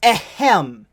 Ahem.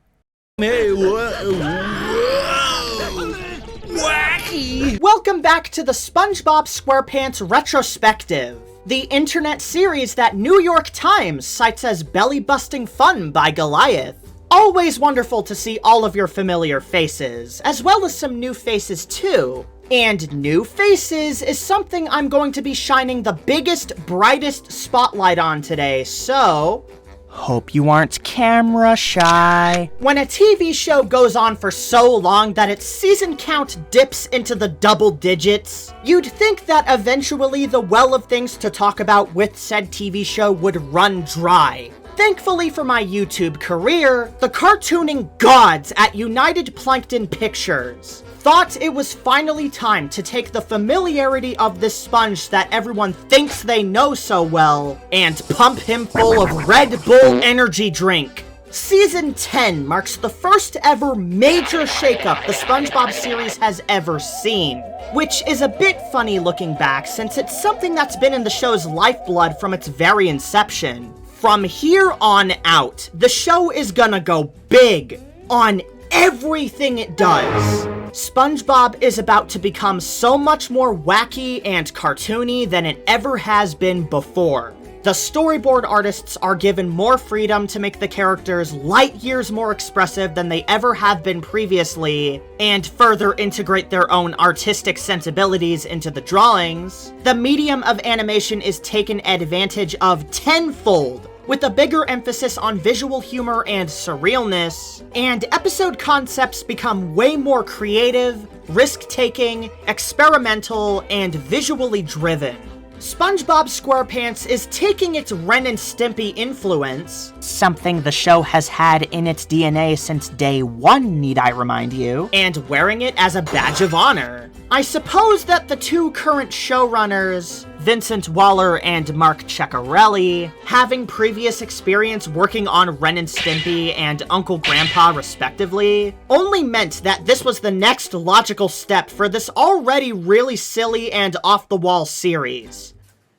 Wacky! Welcome back to the SpongeBob SquarePants Retrospective, the internet series that New York Times cites as belly-busting fun by Goliath. Always wonderful to see all of your familiar faces, as well as some new faces too. And new faces is something I'm going to be shining the biggest, brightest spotlight on today, so hope you aren't camera shy. When a TV show goes on for so long that its season count dips into the double digits, you'd think that eventually the well of things to talk about with said TV show would run dry. Thankfully for my YouTube career, the cartooning gods at United Plankton Pictures thought it was finally time to take the familiarity of this sponge that everyone thinks they know so well and pump him full of Red Bull energy drink. Season 10 marks the first ever major shakeup the SpongeBob series has ever seen, which is a bit funny looking back since it's something that's been in the show's lifeblood from its very inception. From here on out, the show is gonna go big on everything it does. SpongeBob is about to become so much more wacky and cartoony than it ever has been before. The storyboard artists are given more freedom to make the characters light years more expressive than they ever have been previously, and further integrate their own artistic sensibilities into the drawings. The medium of animation is taken advantage of tenfold, with a bigger emphasis on visual humor and surrealness, and episode concepts become way more creative, risk-taking, experimental, and visually driven. SpongeBob SquarePants is taking its Ren and Stimpy influence, something the show has had in its DNA since day one, need I remind you, and wearing it as a badge of honor. I suppose that the two current showrunners, Vincent Waller and Mark Ceccarelli, having previous experience working on Ren and Stimpy and Uncle Grandpa respectively, only meant that this was the next logical step for this already really silly and off-the-wall series.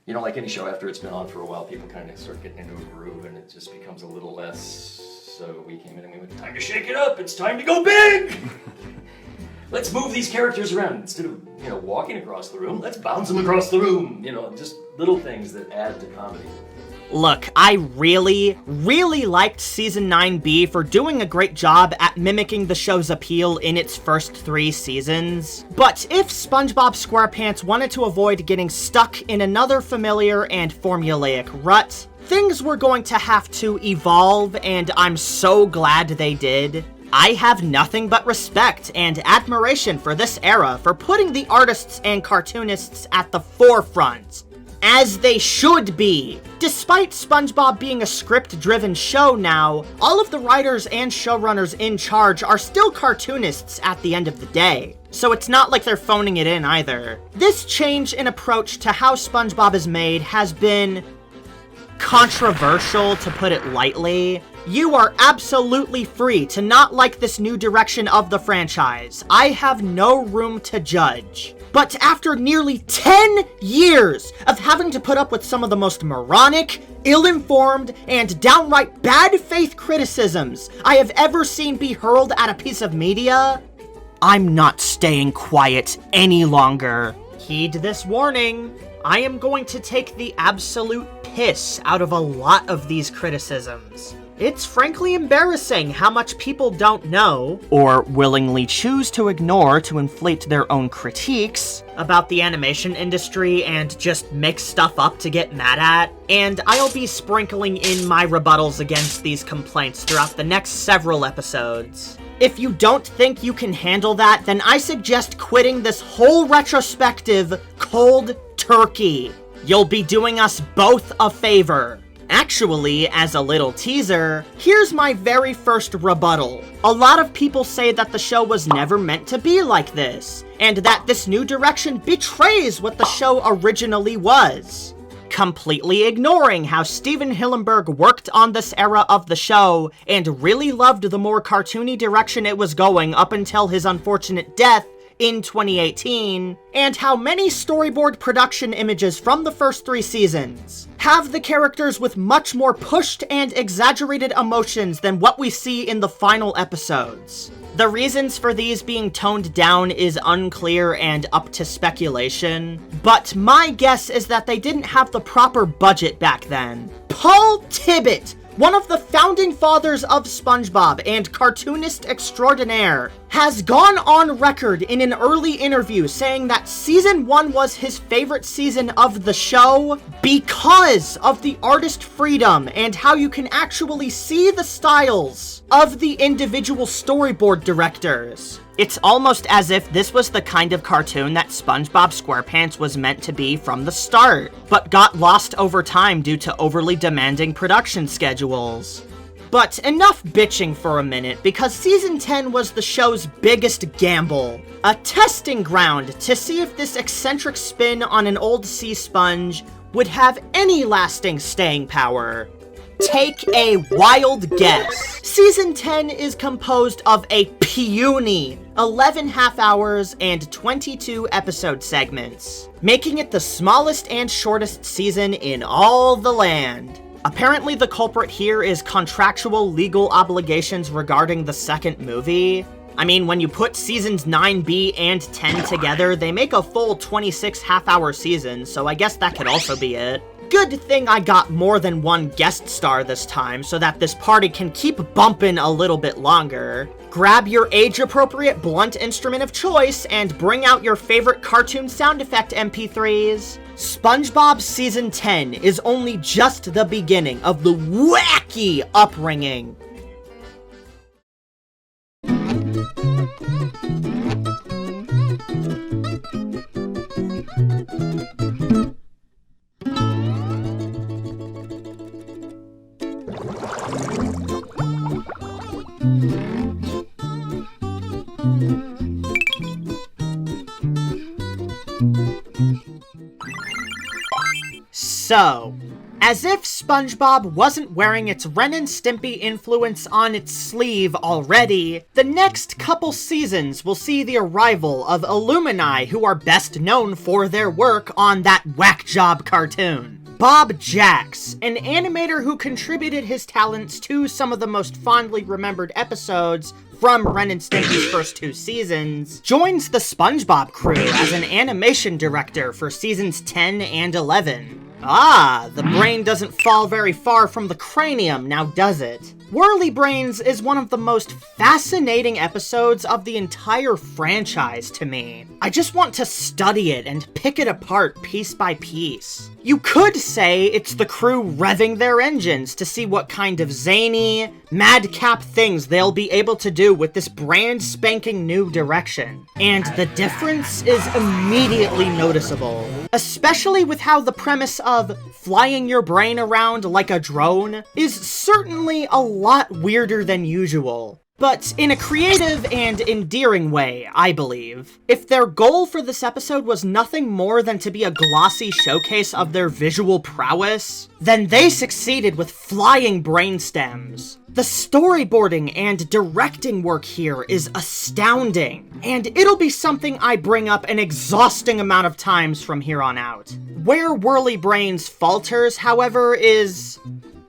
You know, like any show, after it's been on for a while, people kind of start getting into a groove and it just becomes a little less. So we came in and we went, time to shake it up, it's time to go big! Let's move these characters around. Instead of, walking across the room, let's bounce them across the room. Just little things that add to comedy. Look, I really liked Season 9B for doing a great job at mimicking the show's appeal in its first 3 seasons. But if SpongeBob SquarePants wanted to avoid getting stuck in another familiar and formulaic rut, things were going to have to evolve, and I'm so glad they did. I have nothing but respect and admiration for this era for putting the artists and cartoonists at the forefront, as they should be. Despite SpongeBob being a script-driven show now, all of the writers and showrunners in charge are still cartoonists at the end of the day, so it's not like they're phoning it in either. This change in approach to how SpongeBob is made has been controversial, to put it lightly. You are absolutely free to not like this new direction of the franchise. I have no room to judge. But after nearly 10 years of having to put up with some of the most moronic, ill-informed, and downright bad faith criticisms I have ever seen be hurled at a piece of media, I'm not staying quiet any longer. Heed this warning. I am going to take the absolute piss out of a lot of these criticisms. It's frankly embarrassing how much people don't know, or willingly choose to ignore to inflate their own critiques, about the animation industry and just make stuff up to get mad at, and I'll be sprinkling in my rebuttals against these complaints throughout the next several episodes. If you don't think you can handle that, then I suggest quitting this whole retrospective cold turkey. You'll be doing us both a favor. Actually, as a little teaser, here's my very first rebuttal. A lot of people say that the show was never meant to be like this, and that this new direction betrays what the show originally was. completely ignoring how Steven Hillenburg worked on this era of the show and really loved the more cartoony direction it was going up until his unfortunate death in 2018, and how many storyboard production images from the first 3 seasons have the characters with much more pushed and exaggerated emotions than what we see in the final episodes. The reasons for these being toned down is unclear and up to speculation, but my guess is that they didn't have the proper budget back then. Paul Tibbitt, one of the founding fathers of SpongeBob and cartoonist extraordinaire, has gone on record in an early interview saying that Season 1 was his favorite season of the show because of the artist freedom and how you can actually see the styles of the individual storyboard directors. It's almost as if this was the kind of cartoon that SpongeBob SquarePants was meant to be from the start, but got lost over time due to overly demanding production schedules. But enough bitching for a minute, because Season 10 was the show's biggest gamble. A testing ground to see if this eccentric spin on an old sea sponge would have any lasting staying power. Take a wild guess. Season 10 is composed of a puny 11 half hours and 22 episode segments, making it the smallest and shortest season in all the land. Apparently the culprit here is contractual legal obligations regarding the second movie. I mean, when you put seasons 9B and 10 together, they make a full 26 half-hour seasons, so I guess that could also be it. Good thing I got more than one guest star this time, so that this party can keep bumping a little bit longer. Grab your age-appropriate blunt instrument of choice and bring out your favorite cartoon sound effect MP3s. SpongeBob Season 10 is only just the beginning of the wacky upbringing. So, as if SpongeBob wasn't wearing its Ren and Stimpy influence on its sleeve already, the next couple seasons will see the arrival of Illumini, who are best known for their work on that whack job cartoon. Bob Jacks, an animator who contributed his talents to some of the most fondly remembered episodes from Ren and Stimpy's first 2 seasons, joins the SpongeBob crew as an animation director for seasons 10 and 11. Ah, the brain doesn't fall very far from the cranium, now does it? Whirly Brains is one of the most fascinating episodes of the entire franchise to me. I just want to study it and pick it apart piece by piece. You could say it's the crew revving their engines to see what kind of zany, madcap things they'll be able to do with this brand spanking new direction. And the difference is immediately noticeable. Especially with how the premise of flying your brain around like a drone is certainly a lot weirder than usual. But in a creative and endearing way, I believe. If their goal for this episode was nothing more than to be a glossy showcase of their visual prowess, then they succeeded with flying brainstems. The storyboarding and directing work here is astounding, and it'll be something I bring up an exhausting amount of times from here on out. Where Whirly Brains falters, however, is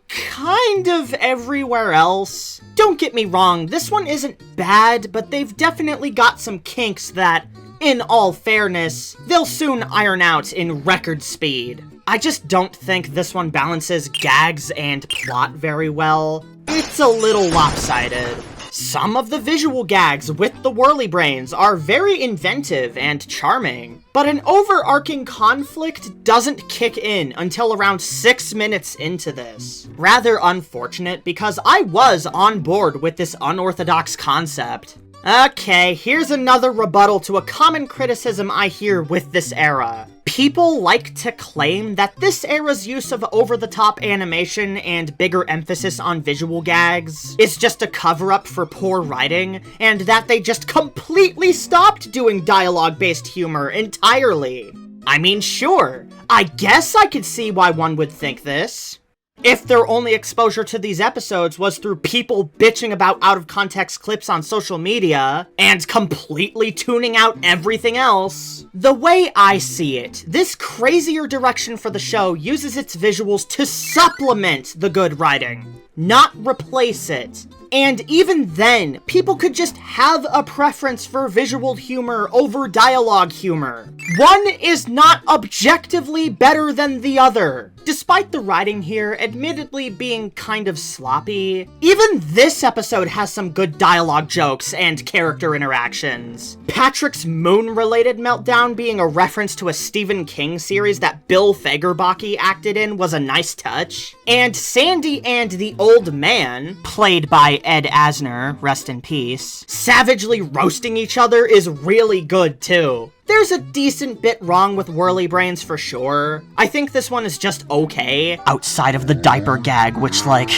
kind of everywhere else. Don't get me wrong, this one isn't bad, but they've definitely got some kinks that, in all fairness, they'll soon iron out in record speed. I just don't think this one balances gags and plot very well. It's a little lopsided. Some of the visual gags with the Whirly Brains are very inventive and charming, but an overarching conflict doesn't kick in until around 6 minutes into this. Rather unfortunate, because I was on board with this unorthodox concept. Okay, here's another rebuttal to a common criticism I hear with this era. People like to claim that this era's use of over-the-top animation and bigger emphasis on visual gags is just a cover-up for poor writing, and that they just completely stopped doing dialogue-based humor entirely. I mean, sure. I guess I could see why one would think this. If their only exposure to these episodes was through people bitching about out-of-context clips on social media, and completely tuning out everything else. The way I see it, this crazier direction for the show uses its visuals to supplement the good writing, not replace it. And even then, people could just have a preference for visual humor over dialogue humor. One is not objectively better than the other. Despite the writing here admittedly being kind of sloppy, even this episode has some good dialogue jokes and character interactions. Patrick's moon-related meltdown being a reference to a Stephen King series that Bill Fagerbakke acted in was a nice touch. And Sandy and the old man, played by Ed Asner, rest in peace, savagely roasting each other is really good too. There's a decent bit wrong with Whirly Brains for sure. I think this one is just okay, outside of the diaper gag, which like,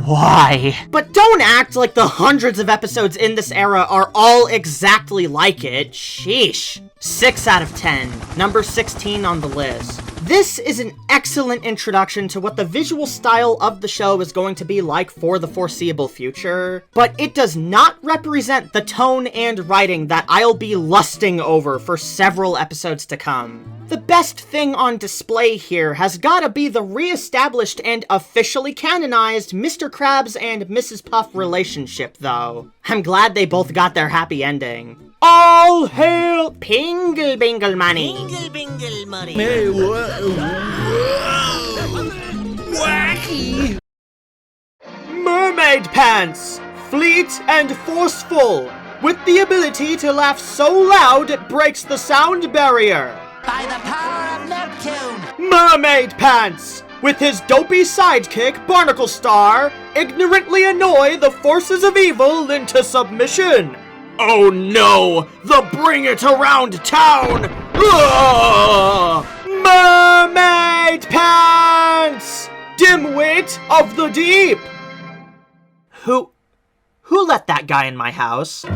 why? But don't act like the hundreds of episodes in this era are all exactly like it. Sheesh. 6 out of 10, number 16 on the list. This is an excellent introduction to what the visual style of the show is going to be like for the foreseeable future, but it does not represent the tone and writing that I'll be lusting over for several episodes to come. The best thing on display here has gotta be the re-established and officially canonized Mr. Krabs and Mrs. Puff relationship, though. I'm glad they both got their happy ending. All hail Pingle Bingle Money! Bingle bingle money. Hey, Wacky! Mermaid Pants! Fleet and forceful, with the ability to laugh so loud it breaks the sound barrier. By the power of Neptune. Mermaid Pants! With his dopey sidekick, Barnacle Star, ignorantly annoy the forces of evil into submission. Oh no! The Bring It Around Town! Ugh! Mermaid Pants! Dimwit of the deep! Who let that guy in my house?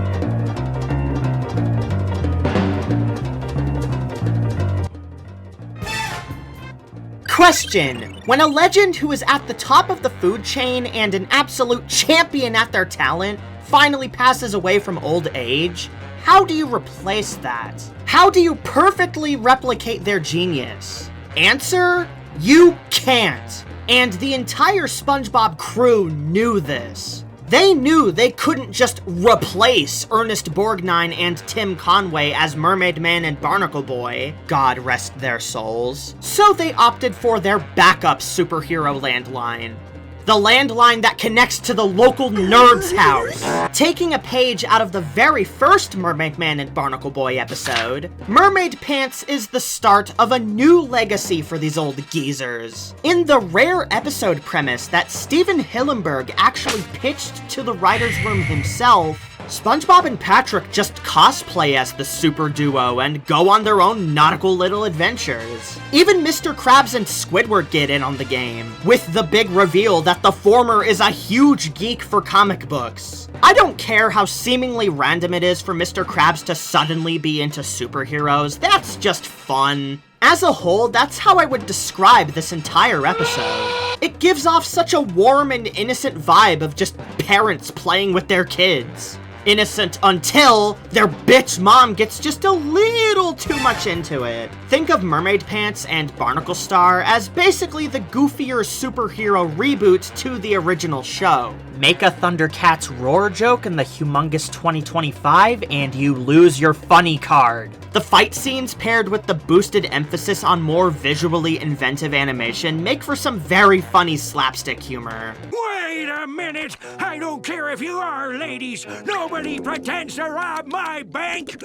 Question. When a legend who is at the top of the food chain and an absolute champion at their talent finally passes away from old age, how do you replace that? How do you perfectly replicate their genius? Answer, you can't. And the entire SpongeBob crew knew this. They knew they couldn't just replace Ernest Borgnine and Tim Conway as Mermaid Man and Barnacle Boy, God rest their souls. So they opted for their backup superhero landline. The landline that connects to the local nerd's house. Taking a page out of the very first Mermaid Man and Barnacle Boy episode, Mermaid Pants is the start of a new legacy for these old geezers. In the rare episode premise that Steven Hillenburg actually pitched to the writer's room himself, SpongeBob and Patrick just cosplay as the super duo and go on their own nautical little adventures. Even Mr. Krabs and Squidward get in on the game, with the big reveal that the former is a huge geek for comic books. I don't care how seemingly random it is for Mr. Krabs to suddenly be into superheroes, that's just fun. As a whole, that's how I would describe this entire episode. It gives off such a warm and innocent vibe of just parents playing with their kids. Innocent until their bitch mom gets just a little too much into it. Think of Mermaid Pants and Barnacle Star as basically the goofier superhero reboot to the original show. Make a Thundercats roar joke in the humongous 2025 and you lose your funny card. The fight scenes paired with the boosted emphasis on more visually inventive animation make for some very funny slapstick humor. Wait a minute! I don't care if you are ladies! Nobody pretends to rob my bank!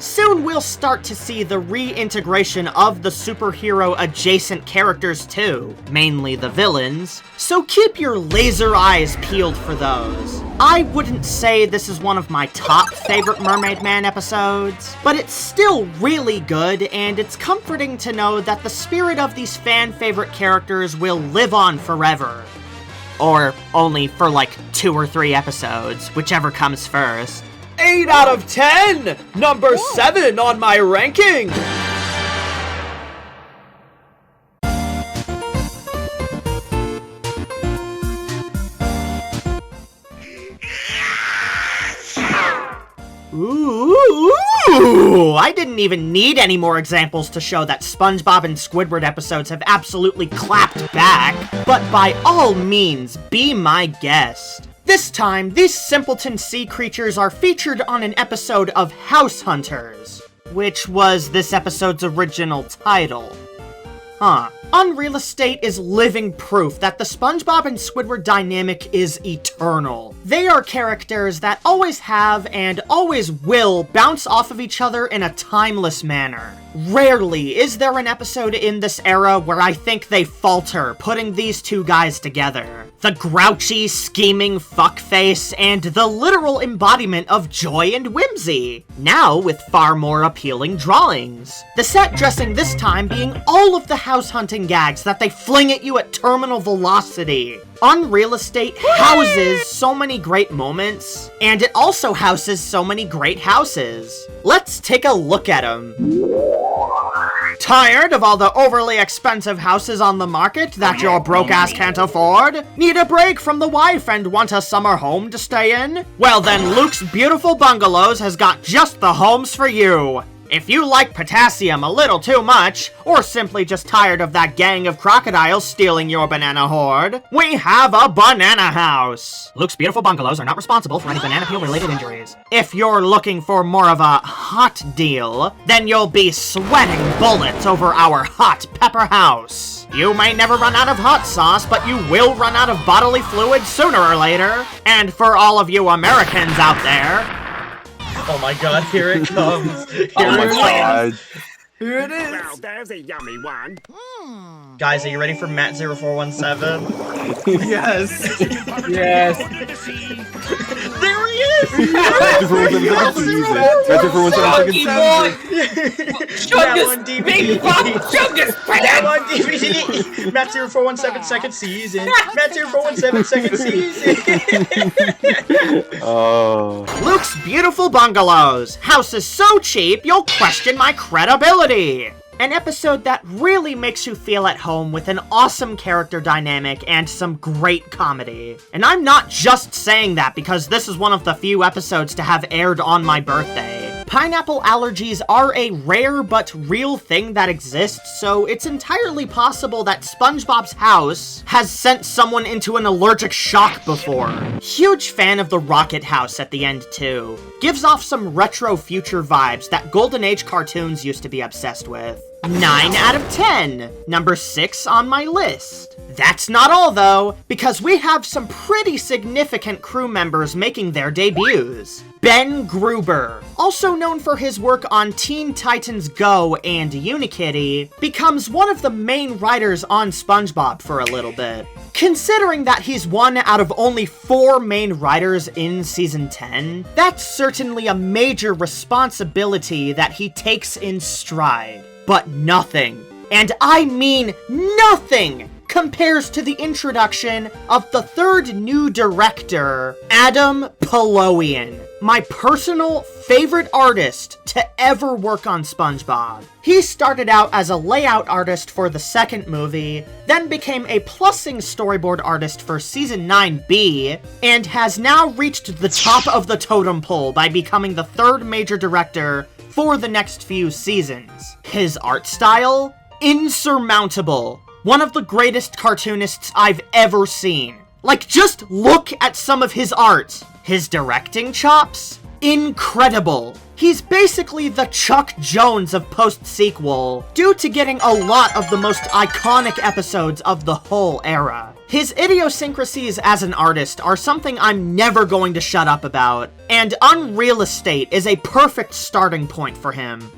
Soon we'll start to see the reintegration of the superhero adjacent characters too, mainly the villains, so keep your laser eyes peeled for those. I wouldn't say this is one of my top favorite Mermaid Man episodes, but it's still really good, and it's comforting to know that the spirit of these fan favorite characters will live on forever. Or only for like 2 or 3 episodes, whichever comes first. 8 out of 10! Number 7 on my ranking! Ooh, I didn't even need any more examples to show that SpongeBob and Squidward episodes have absolutely clapped back, but by all means, be my guest. This time, these simpleton sea creatures are featured on an episode of House Hunters, which was this episode's original title. Huh. Unreal Estate is living proof that the SpongeBob and Squidward dynamic is eternal. They are characters that always have and always will bounce off of each other in a timeless manner. Rarely is there an episode in this era where I think they falter putting these two guys together. The grouchy, scheming fuckface and the literal embodiment of joy and whimsy, now with far more appealing drawings. The set dressing this time being all of the house hunting gags that they fling at you at terminal velocity. Unreal Estate houses so many great moments, and it also houses so many great houses. Let's take a look at them. Tired of all the overly expensive houses on the market that your broke ass can't afford? Need a break from the wife and want a summer home to stay in? Well then, Luke's Beautiful Bungalows has got just the homes for you. If you like potassium a little too much, or simply just tired of that gang of crocodiles stealing your banana hoard, we have a banana house! Luke's Beautiful Bungalows are not responsible for any banana peel-related injuries. If you're looking for more of a hot deal, then you'll be sweating bullets over our hot pepper house. You may never run out of hot sauce, but you will run out of bodily fluid sooner or later. And for all of you Americans out there, oh my god, here it comes. Here Here it is. Well, there's a yummy one. Guys, are you ready for Matt 0417? Yes. Yes. There he is! Matt 0417 second season. Matt 0417 second season. Oh. Luke's Beautiful Bungalows. House is so cheap, you'll question my credibility. An episode that really makes you feel at home with an awesome character dynamic and some great comedy. And I'm not just saying that because this is one of the few episodes to have aired on my birthday. Pineapple allergies are a rare but real thing that exists, so it's entirely possible that SpongeBob's house has sent someone into an allergic shock before. Huge fan of the rocket house at the end too. Gives off some retro future vibes that Golden Age cartoons used to be obsessed with. 9 out of 10. Number 6 on my list. That's not all though, because we have some pretty significant crew members making their debuts. Ben Gruber, also known for his work on Teen Titans Go and Unikitty, becomes one of the main writers on SpongeBob for a little bit. Considering that he's one out of only 4 main writers in Season 10, that's certainly a major responsibility that he takes in stride. But nothing, and I mean nothing, compares to the introduction of the third new director, Adam Polowian, my personal favorite artist to ever work on SpongeBob. He started out as a layout artist for the second movie, then became a plussing storyboard artist for Season 9B, and has now reached the top of the totem pole by becoming the third major director for the next few seasons. His art style? Insurmountable. One of the greatest cartoonists I've ever seen. Like, just look at some of his art. His directing chops? Incredible. He's basically the Chuck Jones of post-sequel, due to getting a lot of the most iconic episodes of the whole era. His idiosyncrasies as an artist are something I'm never going to shut up about, and Unreal Estate is a perfect starting point for him.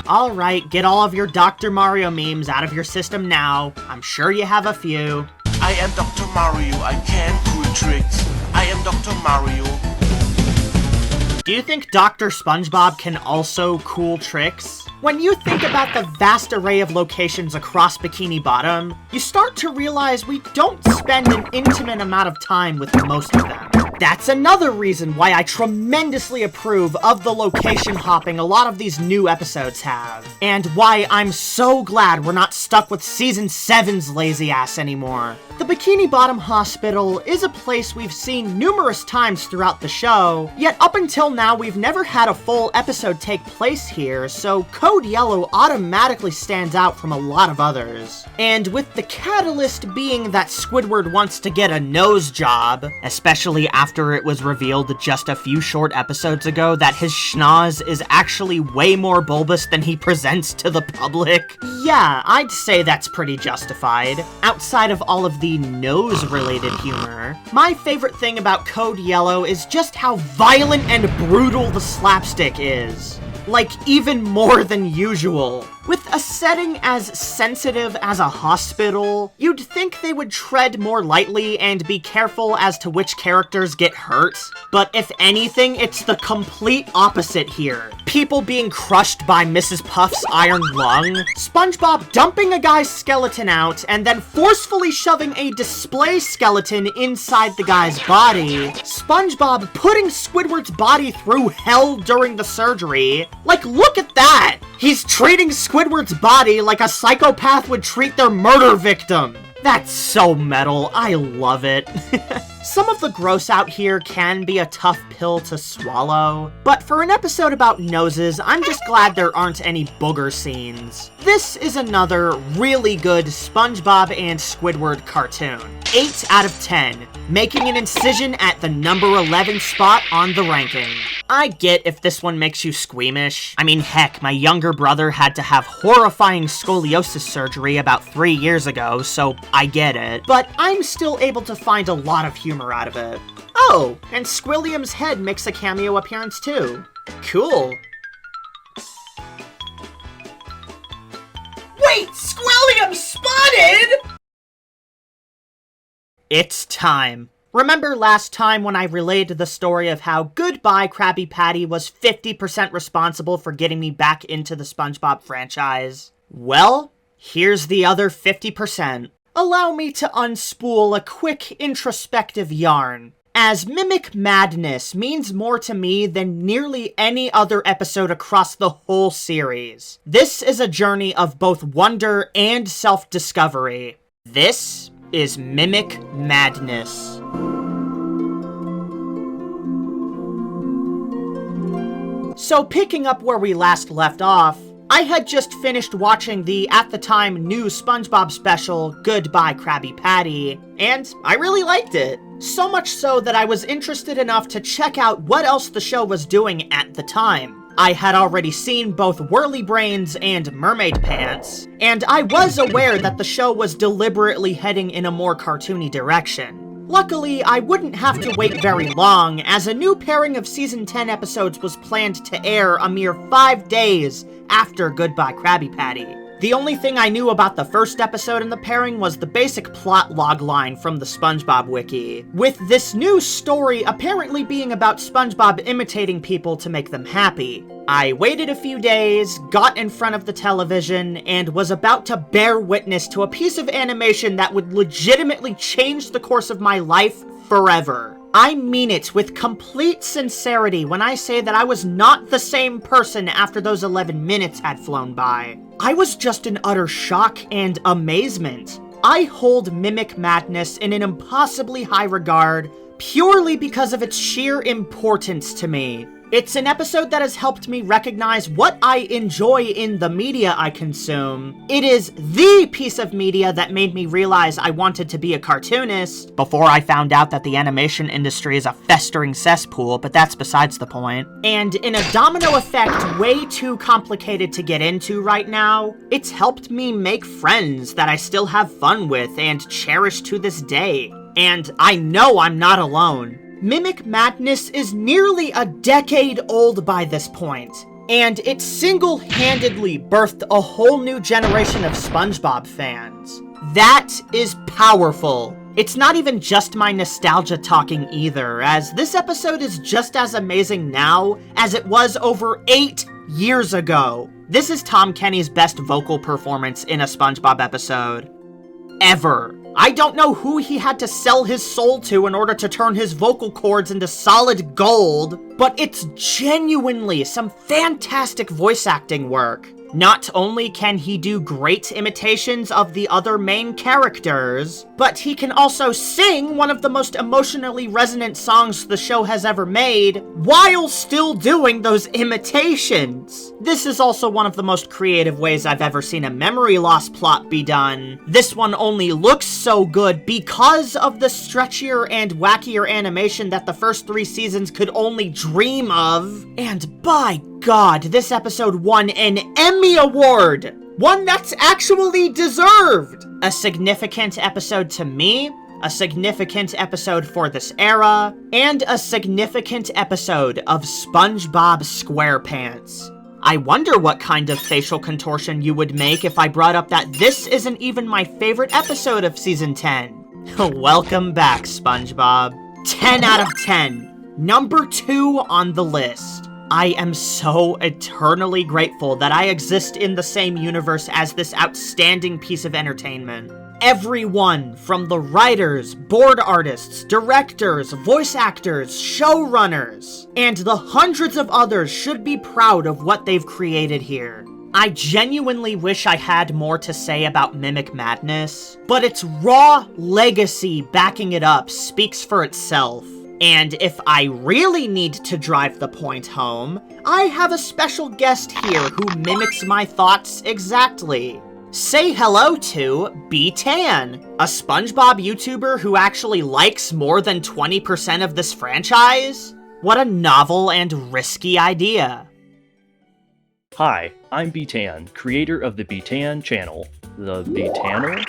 Alright, get all of your Dr. Mario memes out of your system now. I'm sure you have a few. I am Dr. Mario, I can cool tricks. I am Dr. Mario. Do you think Dr. SpongeBob can also cool tricks? When you think about the vast array of locations across Bikini Bottom, you start to realize we don't spend an intimate amount of time with most of them. That's another reason why I tremendously approve of the location hopping a lot of these new episodes have, and why I'm so glad we're not stuck with Season 7's lazy ass anymore. The Bikini Bottom Hospital is a place we've seen numerous times throughout the show, yet up until now we've never had a full episode take place here, so Code Yellow automatically stands out from a lot of others. And with the catalyst being that Squidward wants to get a nose job, especially after it was revealed just a few short episodes ago that his schnoz is actually way more bulbous than he presents to the public. Yeah, I'd say that's pretty justified. Outside of all of the nose-related humor, my favorite thing about Code Yellow is just how violent and brutal the slapstick is. Like, even more than usual. With a setting as sensitive as a hospital, you'd think they would tread more lightly and be careful as to which characters get hurt. But if anything, it's the complete opposite here. People being crushed by Mrs. Puff's iron lung, SpongeBob dumping a guy's skeleton out and then forcefully shoving a display skeleton inside the guy's body, SpongeBob putting Squidward's body through hell during the surgery. Like, look at that! He's treating Squidward's body like a psychopath would treat their murder victim. That's so metal, I love it. Some of the gross out here can be a tough pill to swallow, but for an episode about noses, I'm just glad there aren't any booger scenes. This is another really good SpongeBob and Squidward cartoon. 8 out of 10, making an incision at the number 11 spot on the ranking. I get if this one makes you squeamish. I mean, heck, my younger brother had to have horrifying scoliosis surgery about 3 years ago, so I get it. But I'm still able to find a lot of humor out of it. Oh, and Squilliam's head makes a cameo appearance too. Cool. Wait, Squilliam spotted?! It's time. Remember last time when I relayed the story of how Goodbye Krabby Patty was 50% responsible for getting me back into the SpongeBob franchise? Well, here's the other 50%. Allow me to unspool a quick introspective yarn, as Mimic Madness means more to me than nearly any other episode across the whole series. This is a journey of both wonder and self-discovery. This is Mimic Madness. So picking up where we last left off, I had just finished watching the, at the time, new SpongeBob special, Goodbye Krabby Patty, and I really liked it. So much so that I was interested enough to check out what else the show was doing at the time. I had already seen both Whirly Brains and Mermaid Pants, and I was aware that the show was deliberately heading in a more cartoony direction. Luckily, I wouldn't have to wait very long, as a new pairing of Season 10 episodes was planned to air a mere 5 days after Goodbye Krabby Patty. The only thing I knew about the first episode in the pairing was the basic plot logline from the SpongeBob wiki, with this new story apparently being about SpongeBob imitating people to make them happy. I waited a few days, got in front of the television, and was about to bear witness to a piece of animation that would legitimately change the course of my life forever. I mean it with complete sincerity when I say that I was not the same person after those 11 minutes had flown by. I was just in utter shock and amazement. I hold Mimic Madness in an impossibly high regard purely because of its sheer importance to me. It's an episode that has helped me recognize what I enjoy in the media I consume. It is the piece of media that made me realize I wanted to be a cartoonist, before I found out that the animation industry is a festering cesspool, but that's besides the point. And in a domino effect way too complicated to get into right now, it's helped me make friends that I still have fun with and cherish to this day. And I know I'm not alone. Mimic Madness is nearly a decade old by this point, and it single-handedly birthed a whole new generation of SpongeBob fans. That is powerful. It's not even just my nostalgia talking either, as this episode is just as amazing now as it was over 8 years ago. This is Tom Kenny's best vocal performance in a SpongeBob episode ever. I don't know who he had to sell his soul to in order to turn his vocal cords into solid gold, but it's genuinely some fantastic voice acting work. Not only can he do great imitations of the other main characters, but he can also sing one of the most emotionally resonant songs the show has ever made, while still doing those imitations. This is also one of the most creative ways I've ever seen a memory loss plot be done. This one only looks so good because of the stretchier and wackier animation that the first 3 seasons could only dream of. And by God, this episode won an Emmy Award! One that's actually deserved! A significant episode to me, a significant episode for this era, and a significant episode of SpongeBob SquarePants. I wonder what kind of facial contortion you would make if I brought up that this isn't even my favorite episode of Season 10. Welcome back, SpongeBob. 10 out of 10. Number 2 on the list. I am so eternally grateful that I exist in the same universe as this outstanding piece of entertainment. Everyone, from the writers, board artists, directors, voice actors, showrunners, and the hundreds of others should be proud of what they've created here. I genuinely wish I had more to say about Mimic Madness, but its raw legacy backing it up speaks for itself. And if I really need to drive the point home, I have a special guest here who mimics my thoughts exactly. Say hello to B-Tan, a SpongeBob YouTuber who actually likes more than 20% of this franchise? What a novel and risky idea. Hi, I'm B-Tan, creator of the B-Tan channel. The B-Tanner?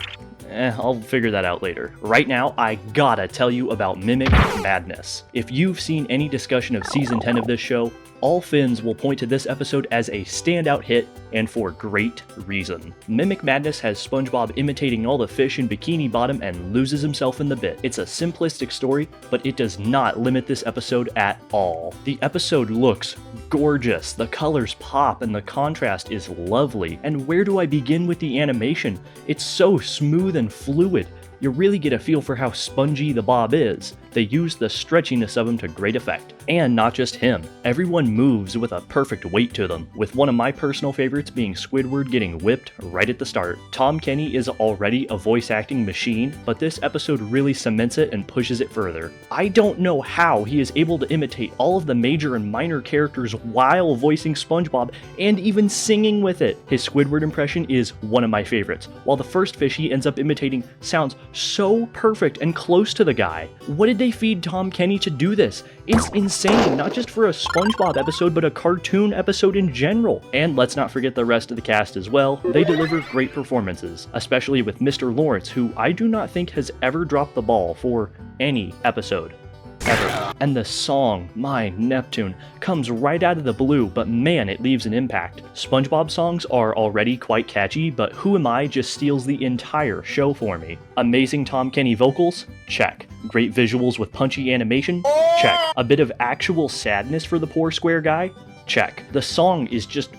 I'll figure that out later. Right now, I gotta tell you about Mimic Madness. If you've seen any discussion of Season 10 of this show, all Finns will point to this episode as a standout hit, and for great reason. Mimic Madness has SpongeBob imitating all the fish in Bikini Bottom and loses himself in the bit. It's a simplistic story, but it does not limit this episode at all. The episode looks gorgeous, the colors pop, and the contrast is lovely. And where do I begin with the animation? It's so smooth and fluid. You really get a feel for how spongy the Bob is. They use the stretchiness of him to great effect. And not just him. Everyone moves with a perfect weight to them, with one of my personal favorites being Squidward getting whipped right at the start. Tom Kenny is already a voice acting machine, but this episode really cements it and pushes it further. I don't know how he is able to imitate all of the major and minor characters while voicing SpongeBob and even singing with it. His Squidward impression is one of my favorites, while the first fish he ends up imitating sounds so perfect and close to the guy. What did they feed Tom Kenny to do this? It's insane, not just for a SpongeBob episode, but a cartoon episode in general. And let's not forget the rest of the cast as well. They deliver great performances, especially with Mr. Lawrence, who I do not think has ever dropped the ball for any episode. Ever. And the song, My Neptune, comes right out of the blue, but man, it leaves an impact. SpongeBob songs are already quite catchy, but Who Am I just steals the entire show for me. Amazing Tom Kenny vocals? Check. Great visuals with punchy animation? Check. A bit of actual sadness for the poor square guy? Check. The song is just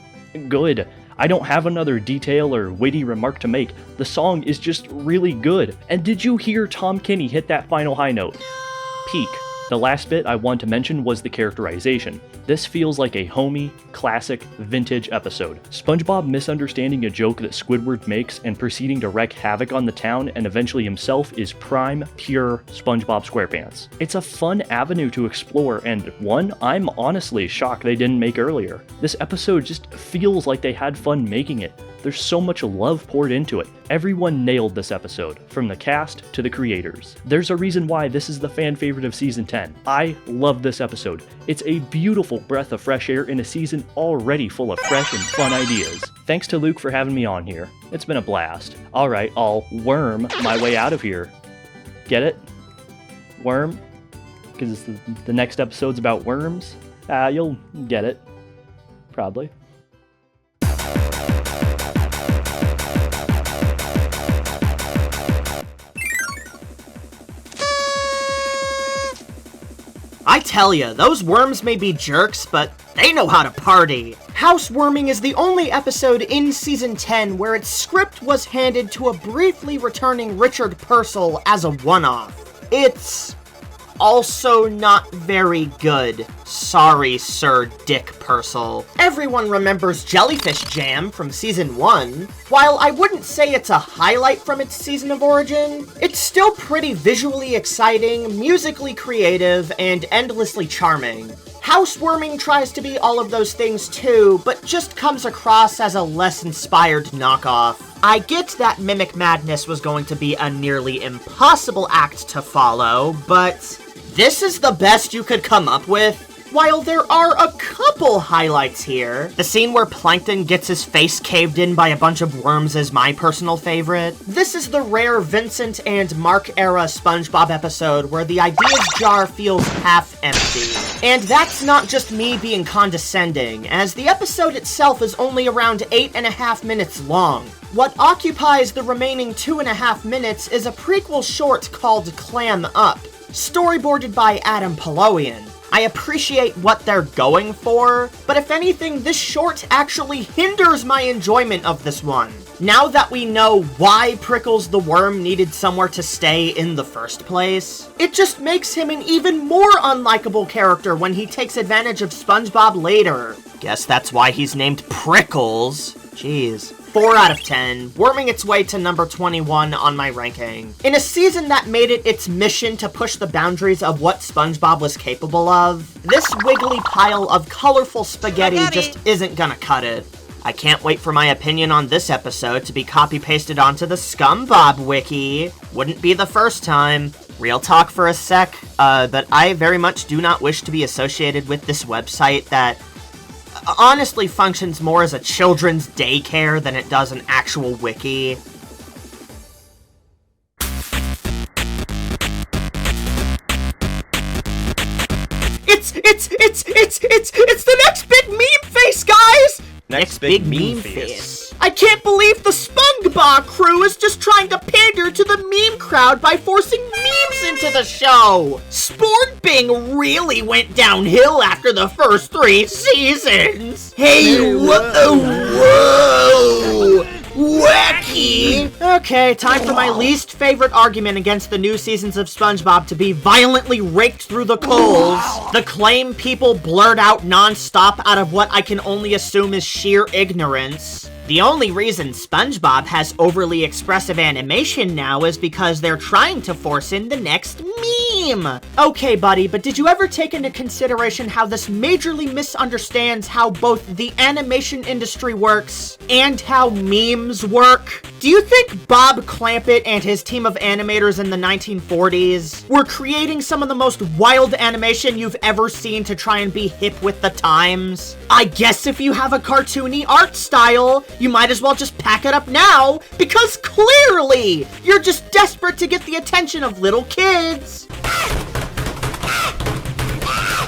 good. I don't have another detail or witty remark to make. The song is just really good. And did you hear Tom Kenny hit that final high note? Peak. The last bit I want to mention was the characterization. This feels like a homey, classic, vintage episode. SpongeBob misunderstanding a joke that Squidward makes and proceeding to wreak havoc on the town and eventually himself is prime, pure SpongeBob SquarePants. It's a fun avenue to explore and one I'm honestly shocked they didn't make earlier. This episode just feels like they had fun making it. There's so much love poured into it. Everyone nailed this episode, from the cast to the creators. There's a reason why this is the fan favorite of Season 10. I love this episode. It's a beautiful breath of fresh air in a season already full of fresh and fun ideas. Thanks to Luke for having me on here. It's been a blast. Alright, I'll worm my way out of here. Get it? Worm? Because the next episode's about worms? You'll get it. Probably. I tell ya, those worms may be jerks, but they know how to party. Housewarming is the only episode in Season 10 where its script was handed to a briefly returning Richard Purcell as a one-off. It's also not very good. Sorry, Sir Dick Purcell. Everyone remembers Jellyfish Jam from Season 1. While I wouldn't say it's a highlight from its season of origin, it's still pretty visually exciting, musically creative, and endlessly charming. Housewarming tries to be all of those things too, but just comes across as a less inspired knockoff. I get that Mimic Madness was going to be a nearly impossible act to follow, but this is the best you could come up with? While there are a couple highlights here, the scene where Plankton gets his face caved in by a bunch of worms is my personal favorite. This is the rare Vincent and Mark-era SpongeBob episode where the ideas jar feels half empty. And that's not just me being condescending, as the episode itself is only around 8.5 minutes long. What occupies the remaining 2.5 minutes is a prequel short called Clam Up, storyboarded by Adam Polowian. I appreciate what they're going for, but if anything, this short actually hinders my enjoyment of this one. Now that we know why Prickles the Worm needed somewhere to stay in the first place, it just makes him an even more unlikable character when he takes advantage of SpongeBob later. Guess that's why he's named Prickles. Jeez. 4 out of 10, worming its way to number 21 on my ranking. In a season that made it its mission to push the boundaries of what SpongeBob was capable of, this wiggly pile of colorful spaghetti just isn't gonna cut it. I can't wait for my opinion on this episode to be copy-pasted onto the ScumbBob wiki. Wouldn't be the first time. Real talk for a sec, but I very much do not wish to be associated with this website that honestly functions more as a children's daycare than it does an actual wiki. It's the next big meme face, guys! Next big meme face. I can't believe the SpongeBob crew is just trying to pander to the meme crowd by forcing memes into the show! Sportbing really went downhill after the first 3 seasons! Hey, whoa! Wacky! Okay, time for my least favorite argument against the new seasons of SpongeBob to be violently raked through the coals. The claim people blurt out non-stop out of what I can only assume is sheer ignorance. The only reason SpongeBob has overly expressive animation now is because they're trying to force in the next meme. Okay, buddy, but did you ever take into consideration how this majorly misunderstands how both the animation industry works and how memes work? Do you think Bob Clampett and his team of animators in the 1940s were creating some of the most wild animation you've ever seen to try and be hip with the times? I guess if you have a cartoony art style, you might as well just pack it up now, because clearly you're just desperate to get the attention of little kids.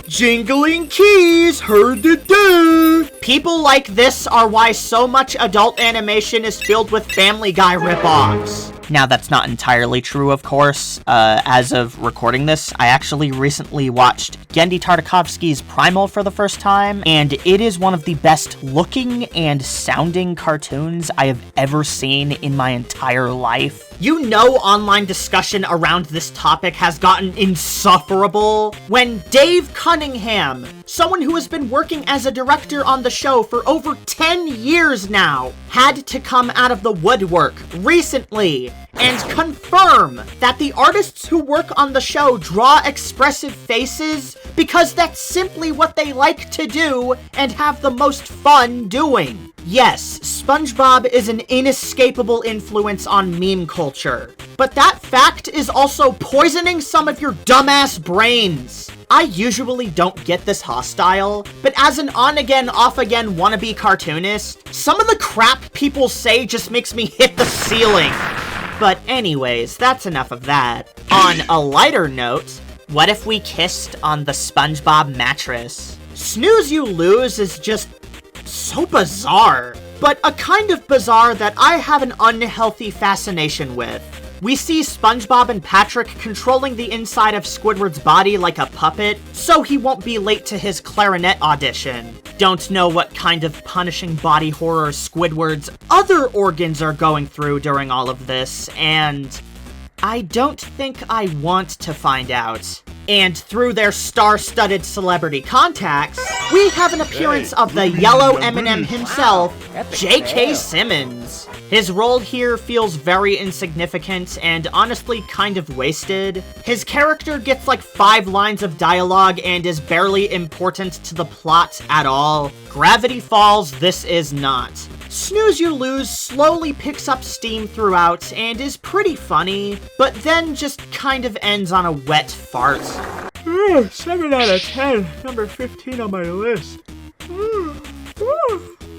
Jingling keys, heard the day. People like this are why so much adult animation is filled with Family Guy ripoffs. Now, that's not entirely true, of course. As of recording this, I actually recently watched Genndy Tartakovsky's Primal for the first time, and it is one of the best looking and sounding cartoons I have ever seen in my entire life. You know online discussion around this topic has gotten insufferable when Dave Cunningham, someone who has been working as a director on the show for over 10 years now, had to come out of the woodwork recently and confirm that the artists who work on the show draw expressive faces because that's simply what they like to do and have the most fun doing. Yes, SpongeBob is an inescapable influence on meme culture, but that fact is also poisoning some of your dumbass brains. I usually don't get this hostile, but as an on-again, off-again wannabe cartoonist, some of the crap people say just makes me hit the ceiling. But anyways, that's enough of that. On a lighter note, what if we kissed on the SpongeBob mattress? Snooze You Lose is just so bizarre, but a kind of bizarre that I have an unhealthy fascination with. We see SpongeBob and Patrick controlling the inside of Squidward's body like a puppet, so he won't be late to his clarinet audition. Don't know what kind of punishing body horror Squidward's other organs are going through during all of this, and I don't think I want to find out. And through their star-studded celebrity contacts, we have an appearance of the yellow M&M himself, J.K. Simmons. His role here feels very insignificant and honestly kind of wasted. His character gets like 5 lines of dialogue and is barely important to the plot at all. Gravity Falls, this is not. Snooze You Lose slowly picks up steam throughout and is pretty funny, but then just kind of ends on a wet fart. 7 out of 10. Number 15 on my list.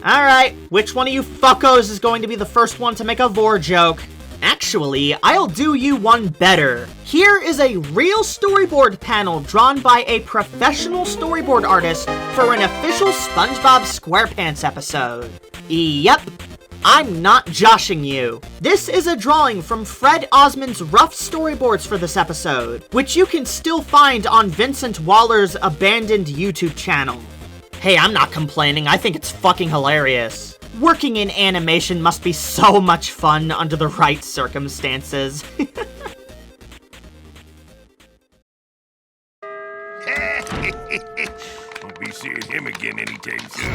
Alright, which one of you fuckos is going to be the first one to make a vor joke? Actually, I'll do you one better. Here is a real storyboard panel drawn by a professional storyboard artist for an official SpongeBob SquarePants episode. Yep, I'm not joshing you. This is a drawing from Fred Osmond's rough storyboards for this episode, which you can still find on Vincent Waller's abandoned YouTube channel. Hey, I'm not complaining, I think it's fucking hilarious. Working in animation must be so much fun under the right circumstances. Won't be seeing him again anytime soon.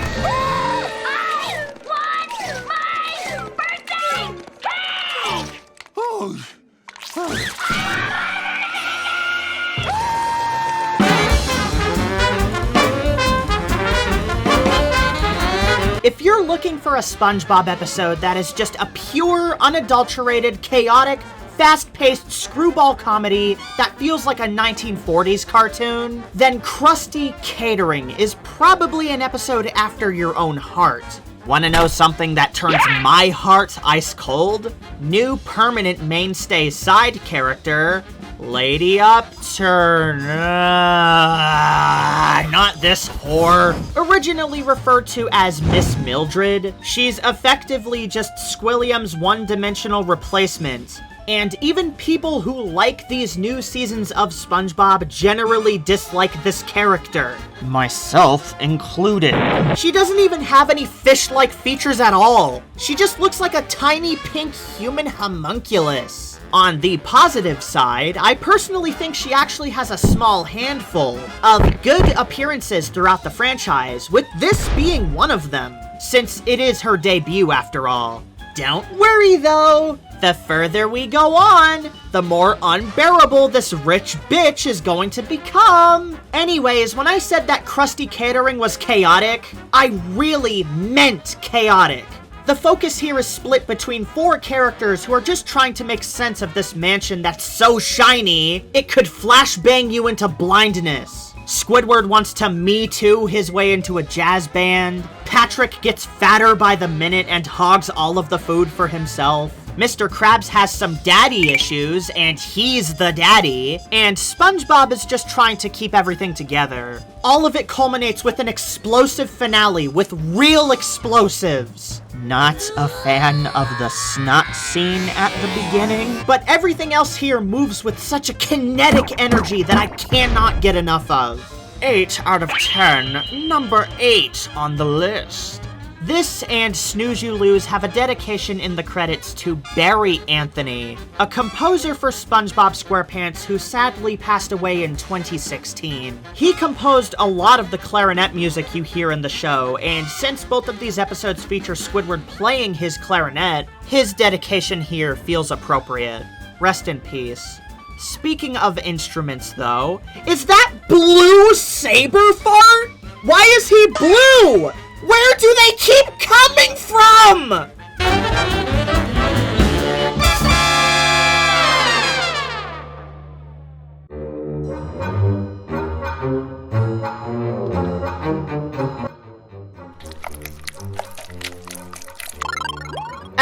If you're looking for a SpongeBob episode that is just a pure, unadulterated, chaotic, fast-paced screwball comedy that feels like a 1940s cartoon, then Krusty Katering is probably an episode after your own heart. Wanna know something that turns my heart ice cold? New permanent mainstay side character, Lady Upturn. Not this whore. Originally referred to as Miss Mildred, she's effectively just Squilliam's one-dimensional replacement. And even people who like these new seasons of SpongeBob generally dislike this character. Myself included. She doesn't even have any fish-like features at all. She just looks like a tiny pink human homunculus. On the positive side, I personally think she actually has a small handful of good appearances throughout the franchise, with this being one of them, since it is her debut after all. Don't worry though, the further we go on, the more unbearable this rich bitch is going to become. Anyways, when I said that Krusty Katering was chaotic, I really meant chaotic. The focus here is split between 4 characters who are just trying to make sense of this mansion that's so shiny, it could flashbang you into blindness. Squidward wants to Me Too his way into a jazz band. Patrick gets fatter by the minute and hogs all of the food for himself. Mr. Krabs has some daddy issues, and he's the daddy. And SpongeBob is just trying to keep everything together. All of it culminates with an explosive finale with real explosives. Not a fan of the snot scene at the beginning, but everything else here moves with such a kinetic energy that I cannot get enough of. 8 out of 10, number 8 on the list. This and Snooze You Lose have a dedication in the credits to Barry Anthony, a composer for SpongeBob SquarePants who sadly passed away in 2016. He composed a lot of the clarinet music you hear in the show, and since both of these episodes feature Squidward playing his clarinet, his dedication here feels appropriate. Rest in peace. Speaking of instruments though, is that blue saber fart? Why is he blue? Where do they keep coming from?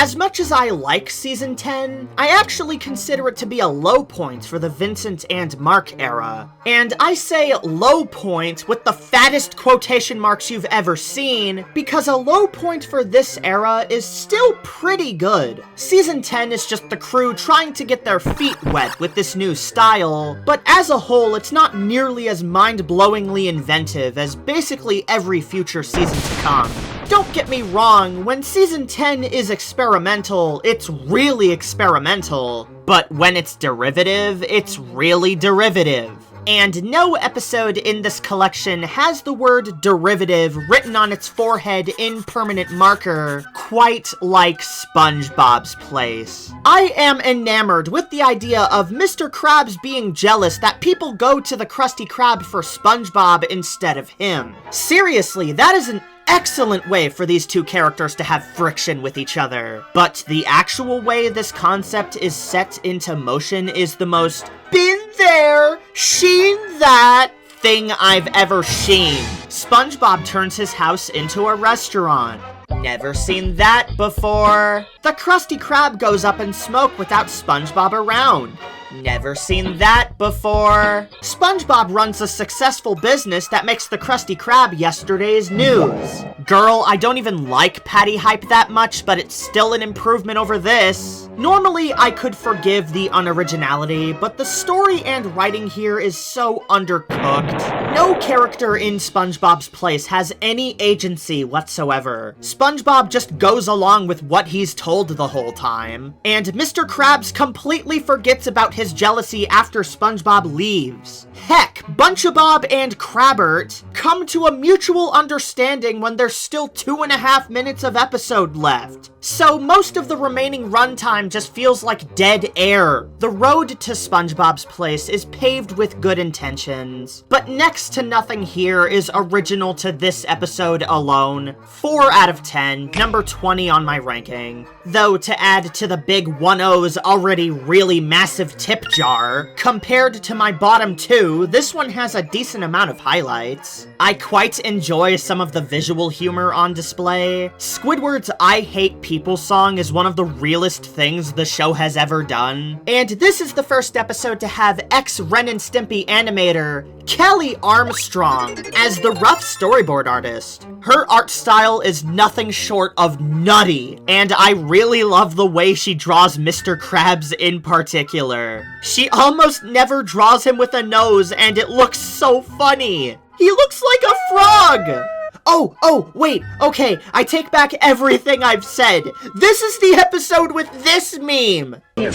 As much as I like Season 10, I actually consider it to be a low point for the Vincent and Mark era. And I say low point with the fattest quotation marks you've ever seen, because a low point for this era is still pretty good. Season 10 is just the crew trying to get their feet wet with this new style, but as a whole, it's not nearly as mind-blowingly inventive as basically every future season to come. Don't get me wrong, when Season 10 is experimental, it's really experimental. But when it's derivative, it's really derivative. And no episode in this collection has the word derivative written on its forehead in permanent marker, quite like SpongeBob's place. I am enamored with the idea of Mr. Krabs being jealous that people go to the Krusty Krab for SpongeBob instead of him. Seriously, that is an excellent way for these two characters to have friction with each other. But the actual way this concept is set into motion is the most been there, seen that thing I've ever seen. SpongeBob turns his house into a restaurant. Never seen that before. The Krusty Krab goes up in smoke without SpongeBob around. Never seen that before. SpongeBob runs a successful business that makes the Krusty Krab yesterday's news. Girl, I don't even like Patty Hype that much, but it's still an improvement over this. Normally, I could forgive the unoriginality, but the story and writing here is so undercooked. No character in SpongeBob's place has any agency whatsoever. SpongeBob just goes along with what he's told the whole time. And Mr. Krabs completely forgets about his jealousy after SpongeBob leaves. Heck, Bunchabob and Crabbert come to a mutual understanding when there's still 2.5 minutes of episode left. So most of the remaining runtime just feels like dead air. The road to SpongeBob's place is paved with good intentions, but next to nothing here is original to this episode alone. 4 out of 10, number 20 on my ranking. Though to add to the big 1-0's already really massive tip jar, compared to my bottom 2, this one has a decent amount of highlights. I quite enjoy some of the visual humor on display. Squidward's I Hate People song is one of the realest things the show has ever done. And this is the first episode to have ex-Ren and Stimpy animator Kelly Armstrong as the rough storyboard artist. Her art style is nothing short of nutty, and I really love the way she draws Mr. Krabs in particular. She almost never draws him with a nose, and it looks so funny. He looks like a frog! Oh, wait, okay, I take back everything I've said. This is the episode with this meme. These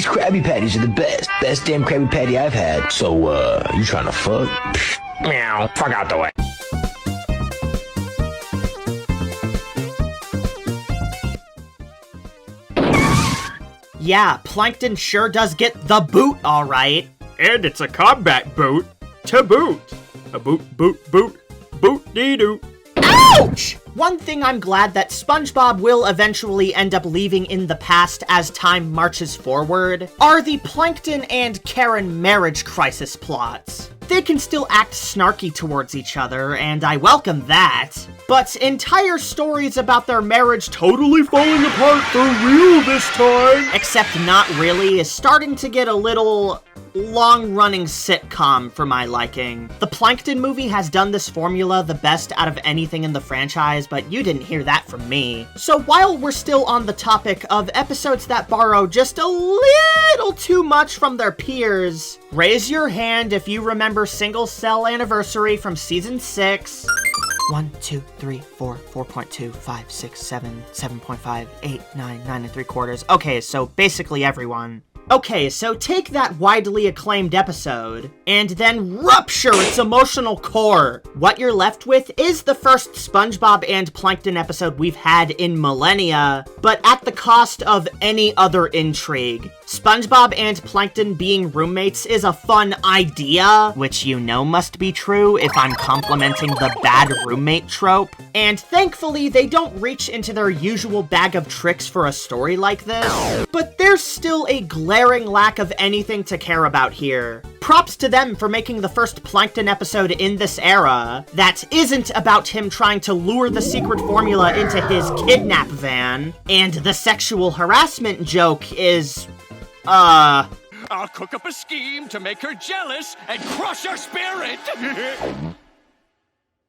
Krabby Patties are the best. Best damn Krabby Patty I've had. So, you trying to fuck? Meow, fuck out the way. Yeah, Plankton sure does get the boot alright. And it's a combat boot to boot. A boot, boot, boot. Boot-dee-doo. Ouch! One thing I'm glad that SpongeBob will eventually end up leaving in the past as time marches forward are the Plankton and Karen marriage crisis plots. They can still act snarky towards each other, and I welcome that. But entire stories about their marriage totally falling apart for real this time, except not really, is starting to get a little long-running sitcom for my liking. The Plankton movie has done this formula the best out of anything in the franchise, but you didn't hear that from me. So while we're still on the topic of episodes that borrow just a little too much from their peers, raise your hand if you remember Single Cell Anniversary from Season 6. 1, 2, 3, 4, 4.2, 5, 6, 7, 7.5, 8, 9, 9 3/4. Okay, so basically everyone. Okay, so take that widely acclaimed episode, and then rupture its emotional core. What you're left with is the first SpongeBob and Plankton episode we've had in millennia, but at the cost of any other intrigue. SpongeBob and Plankton being roommates is a fun idea, which you know must be true if I'm complimenting the bad roommate trope. And thankfully, they don't reach into their usual bag of tricks for a story like this, but there's still a glimmer glaring lack of anything to care about here. Props to them for making the first Plankton episode in this era that isn't about him trying to lure the secret formula into his kidnap van, and the sexual harassment joke is, I'll cook up a scheme to make her jealous and crush her spirit.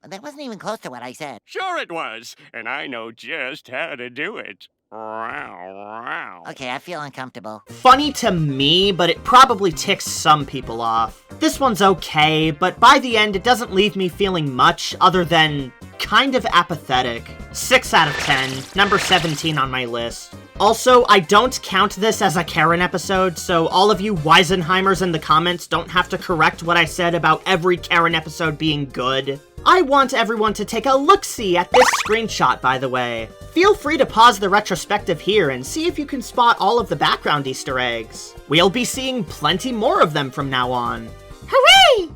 That wasn't even close to what I said. Sure it was, and I know just how to do it. Okay, I feel uncomfortable. funny to me, but it probably ticks some people off. This one's okay, but by the end it doesn't leave me feeling much other than kind of apathetic. 6 out of 10, number 17 on my list. Also, I don't count this as a Karen episode, so all of you Weisenheimers in the comments don't have to correct what I said about every Karen episode being good. I want everyone to take a look-see at this screenshot, by the way. Feel free to pause the retrospective here and see if you can spot all of the background Easter eggs. We'll be seeing plenty more of them from now on. Hooray!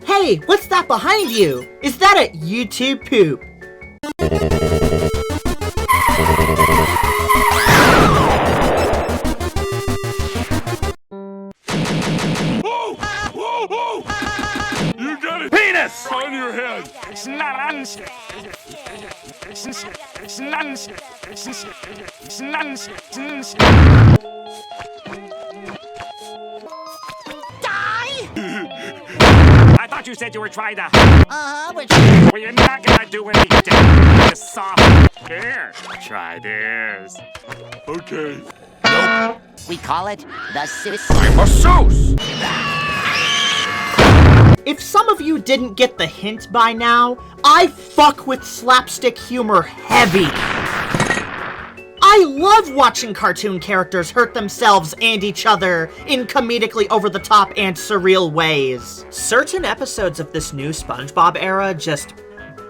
Hey, what's that behind you? Is that a YouTube poop? You got it! Penis! On your head! I thought you said you were trying to. Which... Well, you're not gonna do anything. It's soft. Here, try this. Okay. We call it the Sis. I'm a Seuss. If some of you didn't get the hint by now, I fuck with slapstick humor heavy. I love watching cartoon characters hurt themselves and each other in comedically over-the-top and surreal ways. Certain episodes of this new SpongeBob era just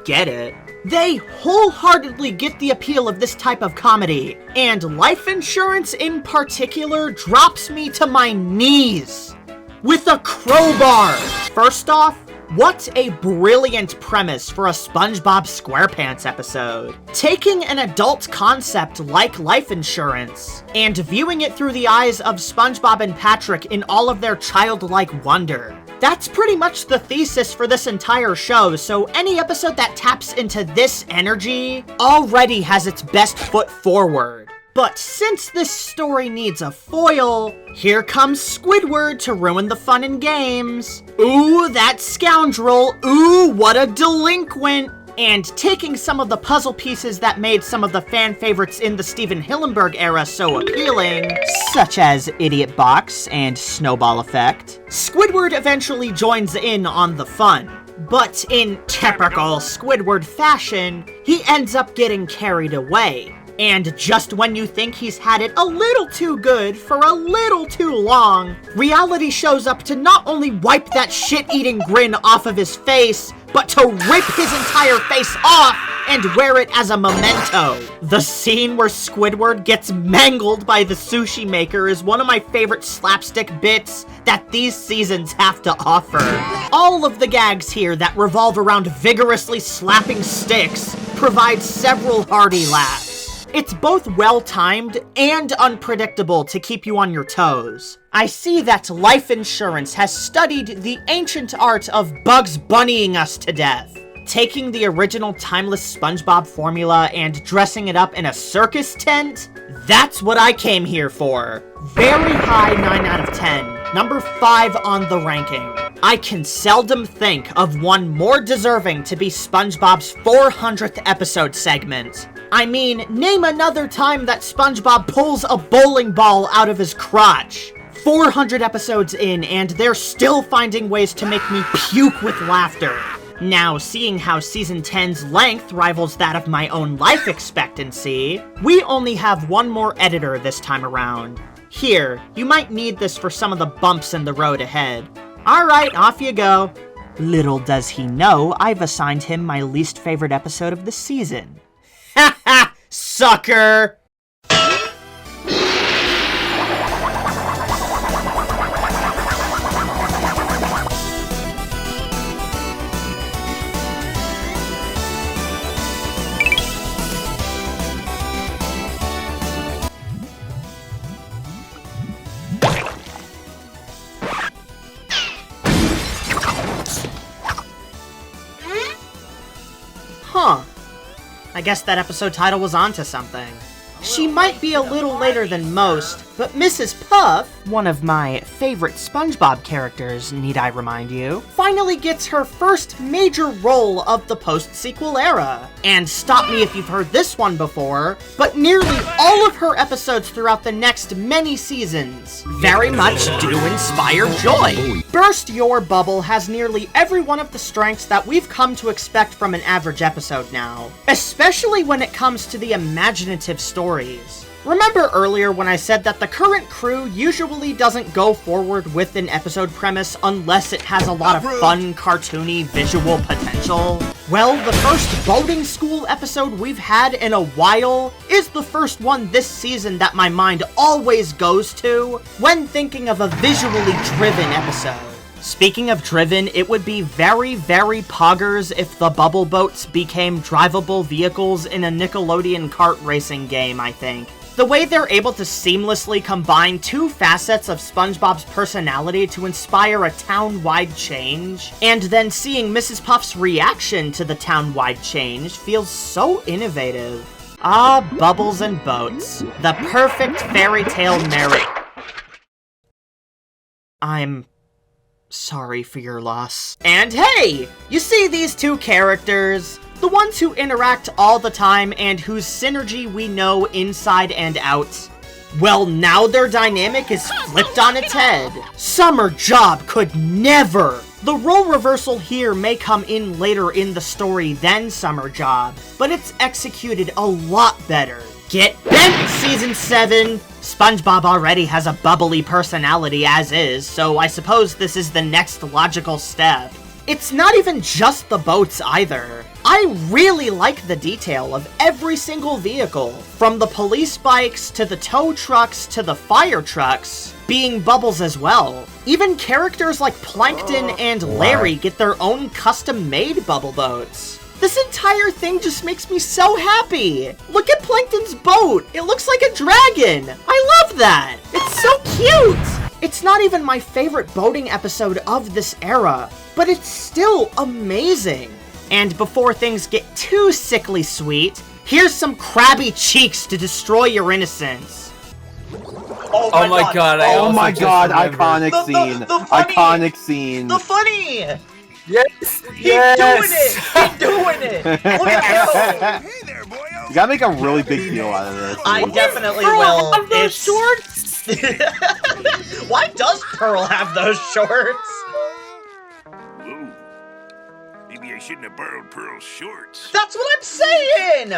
get it. They wholeheartedly get the appeal of this type of comedy, and Life Insurance in particular drops me to my knees with a crowbar. First off, what a brilliant premise for a SpongeBob SquarePants episode. Taking an adult concept like life insurance and viewing it through the eyes of SpongeBob and Patrick in all of their childlike wonder. That's pretty much the thesis for this entire show, so any episode that taps into this energy already has its best foot forward. But since this story needs a foil, here comes Squidward to ruin the fun and games. Ooh, that scoundrel. Ooh, what a delinquent. And taking some of the puzzle pieces that made some of the fan favorites in the Steven Hillenburg era so appealing, such as Idiot Box and Snowball Effect, Squidward eventually joins in on the fun. But in typical Squidward fashion, he ends up getting carried away. And just when you think he's had it a little too good for a little too long, reality shows up to not only wipe that shit-eating grin off of his face, but to rip his entire face off and wear it as a memento. The scene where Squidward gets mangled by the sushi maker is one of my favorite slapstick bits that these seasons have to offer. All of the gags here that revolve around vigorously slapping sticks provide several hearty laughs. It's both well-timed and unpredictable to keep you on your toes. I see that Life Insurance has studied the ancient art of Bugs Bunnying us to death, taking the original timeless SpongeBob formula and dressing it up in a circus tent. That's what I came here for. Very high 9 out of 10, number 5 on the ranking. I can seldom think of one more deserving to be SpongeBob's 400th episode segment. I mean, name another time that SpongeBob pulls a bowling ball out of his crotch. 400 episodes in, and they're still finding ways to make me puke with laughter. Now, seeing how Season 10's length rivals that of my own life expectancy, we only have one more editor this time around. Here, you might need this for some of the bumps in the road ahead. Alright, off you go. Little does he know, I've assigned him my least favorite episode of the season. Ha ha! Sucker! I guess that episode title was onto something. She might be a little later than most, but Mrs. Puff, one of my favorite SpongeBob characters, need I remind you, finally gets her first major role of the post-sequel era. And stop me if you've heard this one before, but nearly all of her episodes throughout the next many seasons very much do inspire joy. Burst Your Bubble has nearly every one of the strengths that we've come to expect from an average episode now, especially when it comes to the imaginative stories. Remember earlier when I said that the current crew usually doesn't go forward with an episode premise unless it has a lot of fun, cartoony, visual potential? Well, the first boating school episode we've had in a while is the first one this season that my mind always goes to when thinking of a visually driven episode. Speaking of driven, it would be very, very poggers if the bubble boats became drivable vehicles in a Nickelodeon kart racing game, I think. The way they're able to seamlessly combine two facets of SpongeBob's personality to inspire a town-wide change, and then seeing Mrs. Puff's reaction to the town-wide change feels so innovative. Ah, bubbles and boats. The perfect fairy tale narrative. I'm sorry for your loss. And hey! You see these two characters? The ones who interact all the time and whose synergy we know inside and out. Well, now their dynamic is flipped on its head. Summer Job could never! The role reversal here may come in later in the story than Summer Job, but it's executed a lot better. Get bent, Season 7! SpongeBob already has a bubbly personality as is, so I suppose this is the next logical step. It's not even just the boats either. I really like the detail of every single vehicle, from the police bikes to the tow trucks to the fire trucks, being bubbles as well. Even characters like Plankton and Larry get their own custom-made bubble boats. This entire thing just makes me so happy! Look at Plankton's boat! It looks like a dragon! I love that! It's so cute! It's not even my favorite boating episode of this era, but it's still amazing! And before things get too sickly sweet, here's some crabby cheeks to destroy your innocence. Oh my god, iconic scene. Iconic scene. The funny! Yes! He's doing it! Look at him! Hey there, boyo! You gotta make a really big deal out of this. I definitely will. Have those shorts? Why does Pearl have those shorts? Ooh. Maybe I shouldn't have borrowed Pearl's shorts. That's what I'm saying!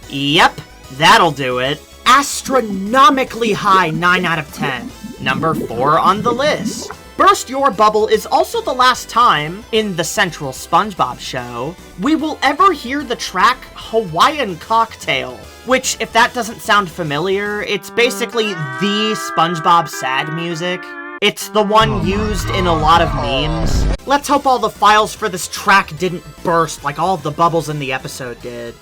Yep, that'll do it. Astronomically high 9 out of 10. Number 4 on the list. Burst Your Bubble is also the last time, in the central SpongeBob show, we will ever hear the track Hawaiian Cocktail, which, if that doesn't sound familiar, it's basically the SpongeBob sad music. It's the one used in a lot of memes. Let's hope all the files for this track didn't burst like all of the bubbles in the episode did.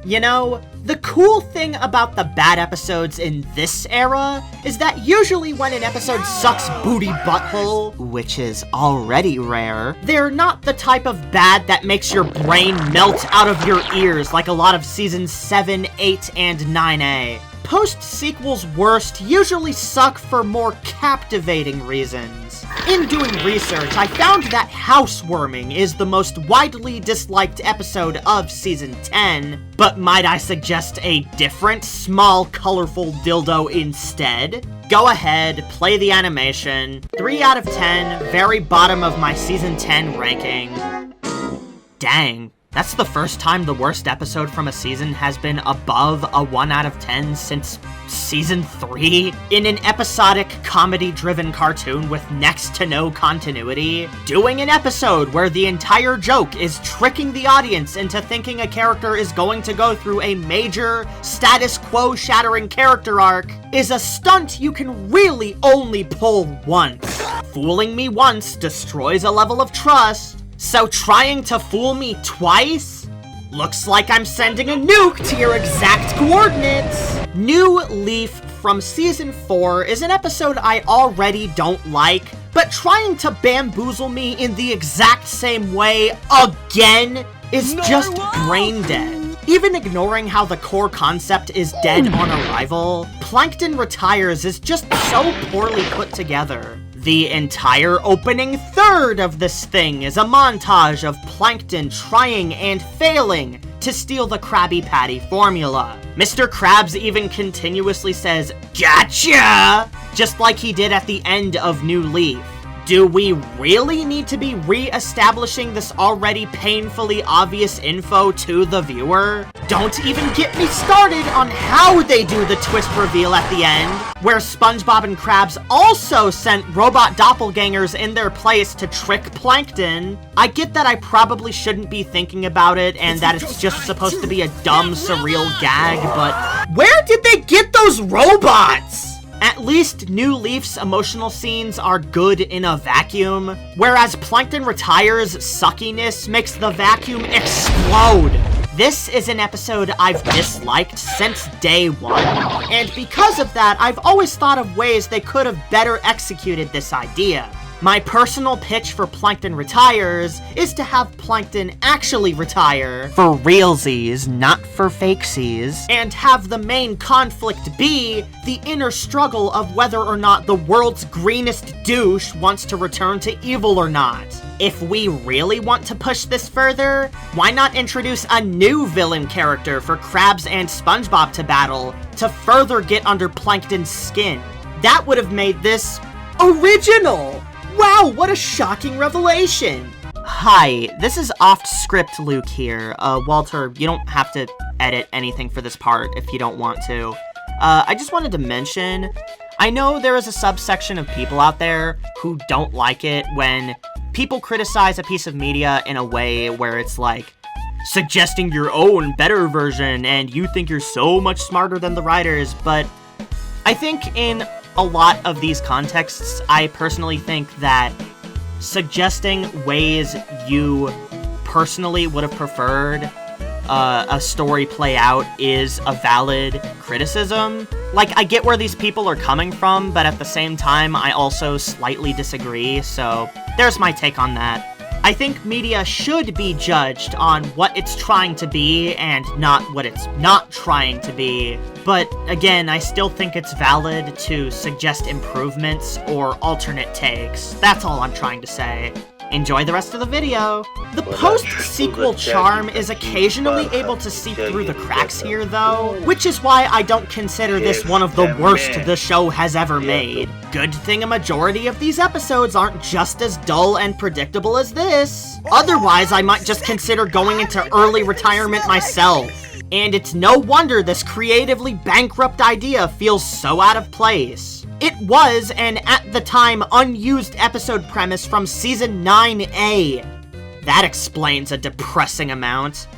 You know, the cool thing about the bad episodes in this era is that usually when an episode sucks booty butthole, which is already rare, they're not the type of bad that makes your brain melt out of your ears like a lot of seasons 7, 8, and 9A. Post-sequel's worst usually suck for more captivating reasons. In doing research, I found that housewarming is the most widely disliked episode of Season 10, but might I suggest a different, small, colorful dildo instead? Go ahead, play the animation. 3 out of 10, very bottom of my Season 10 ranking. Dang. That's the first time the worst episode from a season has been above a 1 out of 10 since Season 3? In an episodic, comedy-driven cartoon with next to no continuity? Doing an episode where the entire joke is tricking the audience into thinking a character is going to go through a major, status quo-shattering character arc is a stunt you can really only pull once. Fooling me once destroys a level of trust. So trying to fool me twice? Looks like I'm sending a nuke to your exact coordinates! New Leaf from Season 4 is an episode I already don't like, but trying to bamboozle me in the exact same way again is just brain dead. Even ignoring how the core concept is dead on arrival, Plankton Retires is just so poorly put together. The entire opening third of this thing is a montage of Plankton trying and failing to steal the Krabby Patty formula. Mr. Krabs even continuously says, "Gotcha!" just like he did at the end of New Leaf. Do we really need to be re-establishing this already painfully obvious info to the viewer? Don't even get me started on how they do the twist reveal at the end, where SpongeBob and Krabs also sent robot doppelgangers in their place to trick Plankton. I get that I probably shouldn't be thinking about it and that it's just supposed to be a dumb, surreal gag, but where did they get those robots? At least New Leaf's emotional scenes are good in a vacuum, whereas Plankton Retires' suckiness makes the vacuum explode. This is an episode I've disliked since day one, and because of that, I've always thought of ways they could have better executed this idea. My personal pitch for Plankton Retires is to have Plankton actually retire, for realsies, not for fakesies, and have the main conflict be the inner struggle of whether or not the world's greenest douche wants to return to evil or not. If we really want to push this further, why not introduce a new villain character for Krabs and SpongeBob to battle to further get under Plankton's skin? That would have made this original! Wow, what a shocking revelation! Hi, this is off-script Luke here. Walter, you don't have to edit anything for this part if you don't want to. I just wanted to mention, I know there is a subsection of people out there who don't like it when people criticize a piece of media in a way where it's like, suggesting your own better version and you think you're so much smarter than the writers, but I think in a lot of these contexts, I personally think that suggesting ways you personally would have preferred a story play out is a valid criticism. Like, I get where these people are coming from, but at the same time, I also slightly disagree, so there's my take on that. I think media should be judged on what it's trying to be and not what it's not trying to be. But again, I still think it's valid to suggest improvements or alternate takes. That's all I'm trying to say. Enjoy the rest of the video. The post-sequel charm is occasionally able to seep through the cracks here, though, which is why I don't consider this one of the worst the show has ever made. Good thing a majority of these episodes aren't just as dull and predictable as this. Otherwise, I might just consider going into early retirement myself. And it's no wonder this creatively bankrupt idea feels so out of place. It was an, at the time, unused episode premise from Season 9A. That explains a depressing amount.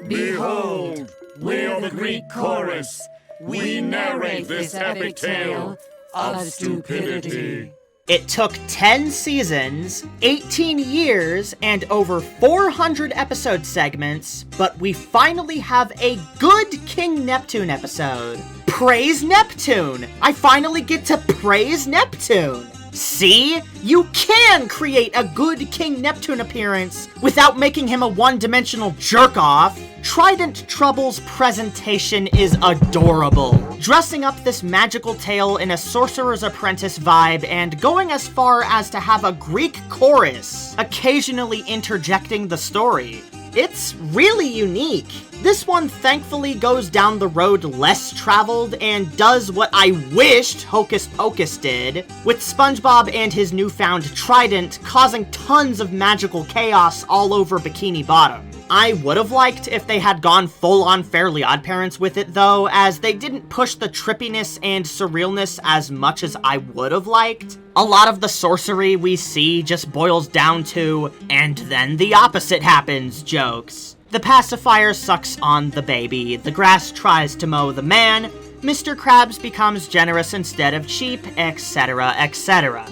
Behold, we're the Greek chorus. We narrate this epic tale of stupidity. It took 10 seasons, 18 years, and over 400 episode segments, but we finally have a good King Neptune episode. Praise Neptune! I finally get to praise Neptune! See? You can create a good King Neptune appearance without making him a one-dimensional jerk-off. Trident Trouble's presentation is adorable, dressing up this magical tale in a Sorcerer's Apprentice vibe and going as far as to have a Greek chorus, occasionally interjecting the story. It's really unique. This one thankfully goes down the road less traveled and does what I wished Hocus Pocus did, with SpongeBob and his newfound trident causing tons of magical chaos all over Bikini Bottom. I would have liked if they had gone full-on Fairly OddParents with it though, as they didn't push the trippiness and surrealness as much as I would have liked. A lot of the sorcery we see just boils down to, and then the opposite happens jokes. The pacifier sucks on the baby, the grass tries to mow the man, Mr. Krabs becomes generous instead of cheap, etc., etc.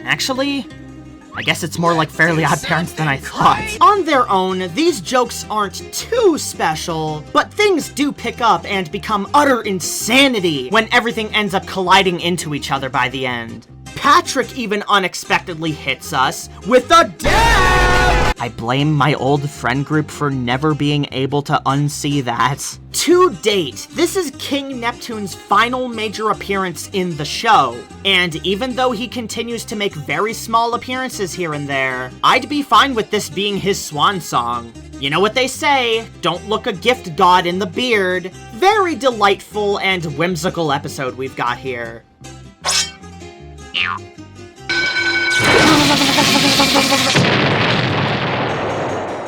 Actually, I guess it's more like Fairly Odd Parents than I thought. On their own, these jokes aren't too special, but things do pick up and become utter insanity when everything ends up colliding into each other by the end. Patrick even unexpectedly hits us with a dab! I blame my old friend group for never being able to unsee that. To date, this is King Neptune's final major appearance in the show, and even though he continues to make very small appearances here and there, I'd be fine with this being his swan song. You know what they say, don't look a gift god in the beard. Very delightful and whimsical episode we've got here.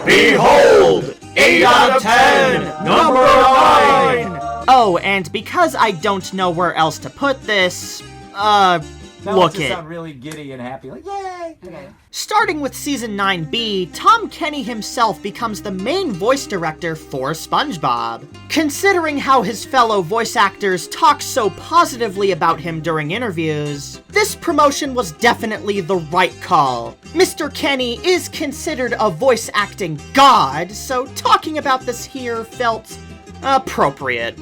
Behold! 8 out of 10! Number 9! Oh, and because I don't know where else to put this, look it. Sound really giddy and happy, like yay! Okay. Starting with Season 9B, Tom Kenny himself becomes the main voice director for SpongeBob. Considering how his fellow voice actors talk so positively about him during interviews, this promotion was definitely the right call. Mr. Kenny is considered a voice acting god, so talking about this here felt appropriate.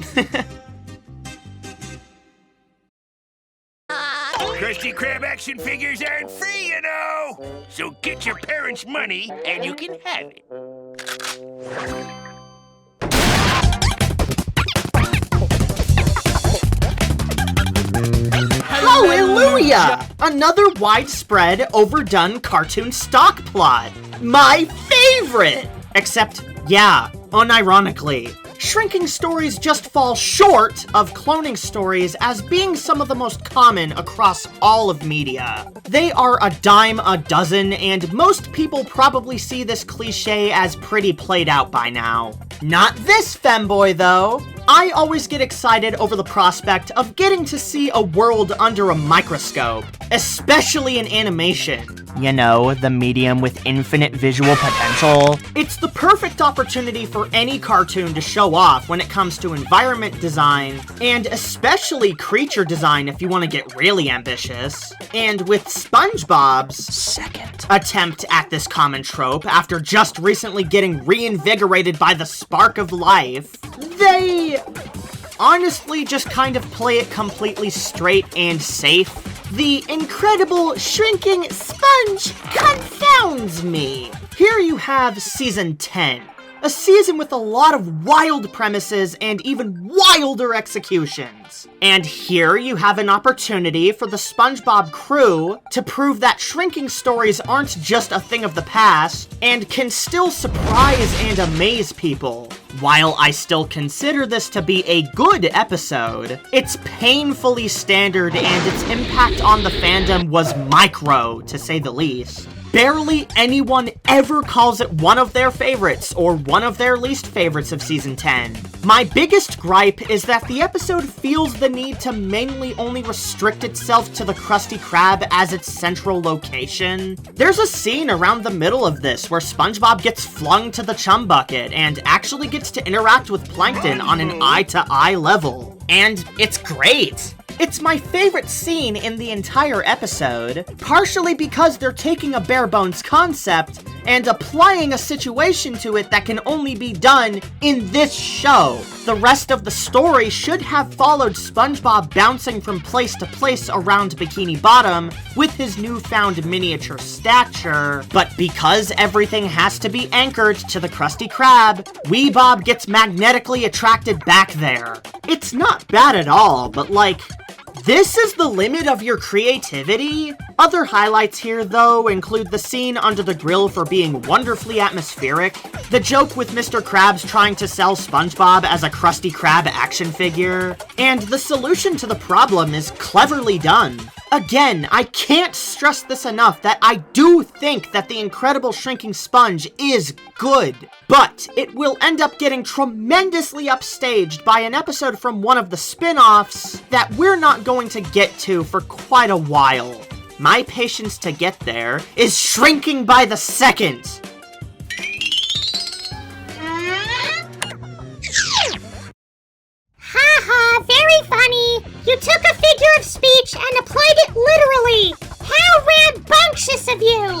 Krusty Krab action figures aren't free, you know! So get your parents' money and you can have it. Hallelujah! Another widespread, overdone cartoon stock plot. My favorite! Except, yeah, unironically. Shrinking stories just fall short of cloning stories as being some of the most common across all of media. They are a dime a dozen, and most people probably see this cliche as pretty played out by now. Not this femboy, though. I always get excited over the prospect of getting to see a world under a microscope, especially in animation. You know, the medium with infinite visual potential. It's the perfect opportunity for any cartoon to show off when it comes to environment design, and especially creature design if you want to get really ambitious. And with SpongeBob's second attempt at this common trope after just recently getting reinvigorated by the spark of life, they honestly just kind of play it completely straight and safe. The incredible shrinking sponge confounds me. Here you have Season 10. A season with a lot of wild premises and even wilder executions. And here you have an opportunity for the SpongeBob crew to prove that shrinking stories aren't just a thing of the past and can still surprise and amaze people. While I still consider this to be a good episode, it's painfully standard and its impact on the fandom was micro, to say the least. Barely anyone ever calls it one of their favorites or one of their least favorites of Season 10. My biggest gripe is that the episode feels the need to mainly only restrict itself to the Krusty Krab as its central location. There's a scene around the middle of this where SpongeBob gets flung to the chum bucket and actually gets to interact with Plankton on an eye-to-eye level. And it's great! It's my favorite scene in the entire episode, partially because they're taking a bare-bones concept and applying a situation to it that can only be done in this show. The rest of the story should have followed SpongeBob bouncing from place to place around Bikini Bottom with his newfound miniature stature, but because everything has to be anchored to the Krusty Krab, Wee Bob gets magnetically attracted back there. It's not bad at all, but like, this is the limit of your creativity? Other highlights here, though, include the scene under the grill for being wonderfully atmospheric, the joke with Mr. Krabs trying to sell SpongeBob as a Krusty Krab action figure, and the solution to the problem is cleverly done. Again, I can't stress this enough that I do think that The Incredible Shrinking Sponge is good, but it will end up getting tremendously upstaged by an episode from one of the spin-offs that we're not going to get to for quite a while. My patience to get there is shrinking by the second. Haha, very funny. You took a figure of speech and applied it literally. How rambunctious of you.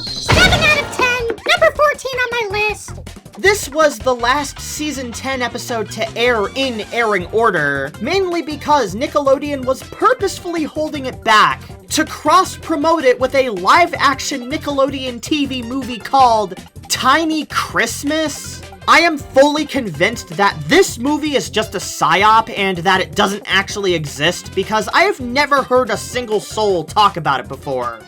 This was the last Season 10 episode to air in airing order, mainly because Nickelodeon was purposefully holding it back to cross-promote it with a live-action Nickelodeon TV movie called Tiny Christmas. I am fully convinced that this movie is just a psyop and that it doesn't actually exist because I have never heard a single soul talk about it before.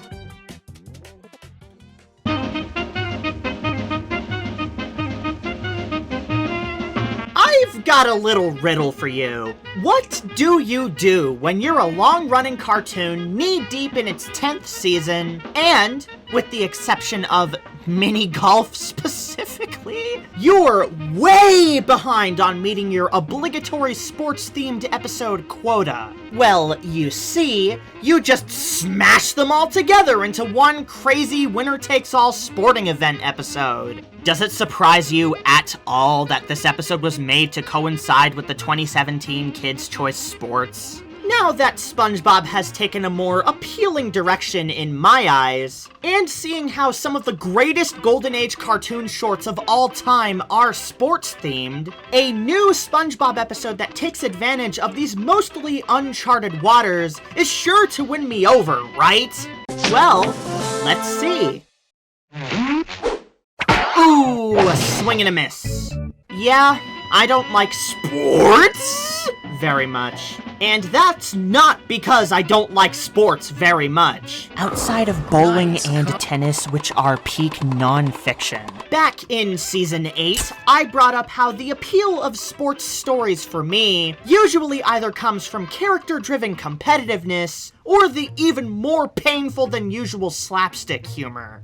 I've got a little riddle for you. What do you do when you're a long-running cartoon knee-deep in its 10th season, and, with the exception of mini golf specifically, you're way behind on meeting your obligatory sports-themed episode quota? Well, you see, you just smash them all together into one crazy winner-takes-all sporting event episode. Does it surprise you at all that this episode was made to coincide with the 2017 Kids' Choice Sports? Now that SpongeBob has taken a more appealing direction in my eyes, and seeing how some of the greatest Golden Age cartoon shorts of all time are sports-themed, a new SpongeBob episode that takes advantage of these mostly uncharted waters is sure to win me over, right? Well, let's see. Ooh, a swing and a miss. Yeah, I don't like sports very much. And that's not because I don't like sports very much. Outside of bowling and tennis, which are peak non-fiction. Back in Season 8, I brought up how the appeal of sports stories for me usually either comes from character-driven competitiveness, or the even more painful than usual slapstick humor.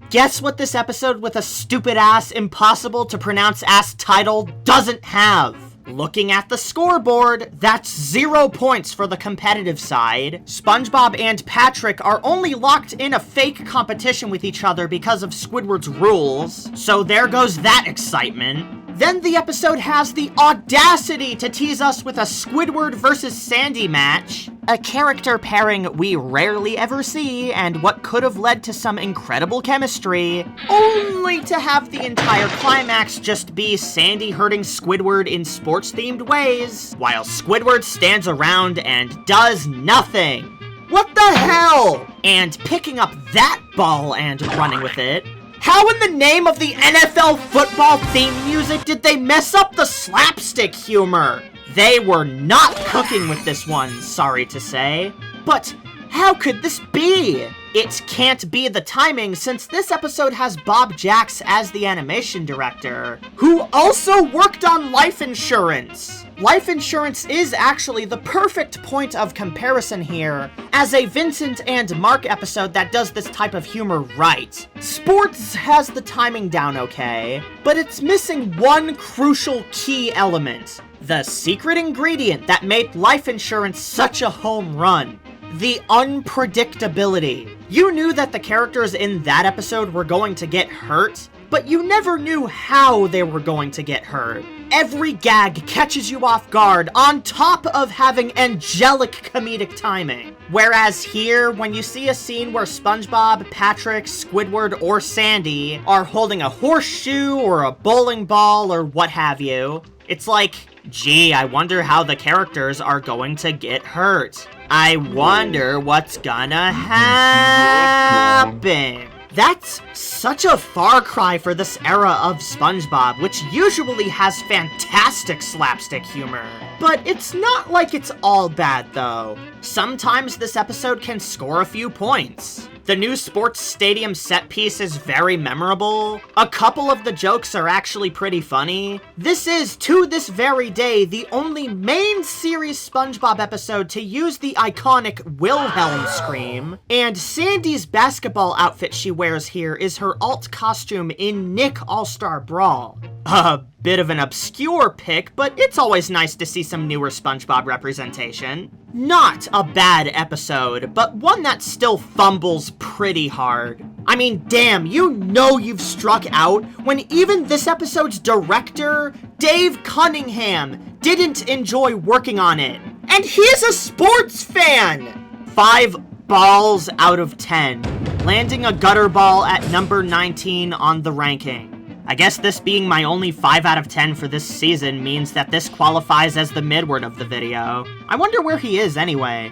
Guess what this episode with a stupid-ass, impossible-to-pronounce-ass title doesn't have? Looking at the scoreboard, that's 0 points for the competitive side. SpongeBob and Patrick are only locked in a fake competition with each other because of Squidward's rules, so there goes that excitement. Then the episode has the audacity to tease us with a Squidward versus Sandy match, a character pairing we rarely ever see, and what could have led to some incredible chemistry, only to have the entire climax just be Sandy hurting Squidward in sports-themed ways, while Squidward stands around and does nothing. What the hell? And picking up that ball and running with it. How in the name of the NFL football theme music did they mess up the slapstick humor? They were not cooking with this one, sorry to say. But how could this be? It can't be the timing, since this episode has Bob Jacks as the animation director, who also worked on Life Insurance. Life Insurance is actually the perfect point of comparison here, as a Vincent and Mark episode that does this type of humor right. Sports has the timing down okay, but it's missing one crucial key element. The secret ingredient that made Life Insurance such a home run. The unpredictability. You knew that the characters in that episode were going to get hurt, but you never knew how they were going to get hurt. Every gag catches you off guard, on top of having angelic comedic timing. Whereas here, when you see a scene where SpongeBob, Patrick, Squidward, or Sandy are holding a horseshoe or a bowling ball or what have you, it's like, gee, I wonder how the characters are going to get hurt. I wonder what's gonna happen. That's such a far cry for this era of SpongeBob, which usually has fantastic slapstick humor. But it's not like it's all bad, though. Sometimes this episode can score a few points. The new sports stadium set piece is very memorable. A couple of the jokes are actually pretty funny. This is, to this very day, the only main series SpongeBob episode to use the iconic Wilhelm scream. And Sandy's basketball outfit she wears here is her alt costume in Nick All-Star Brawl. A bit of an obscure pick, but it's always nice to see some newer SpongeBob representation. Not a bad episode, but one that still fumbles pretty hard. I mean, damn, you know you've struck out when even this episode's director, Dave Cunningham, didn't enjoy working on it. And he's a sports fan! 5 balls out of 10, landing a gutter ball at number 19 on the ranking. I guess this being my only 5 out of 10 for this season means that this qualifies as the midword of the video. I wonder where he is anyway.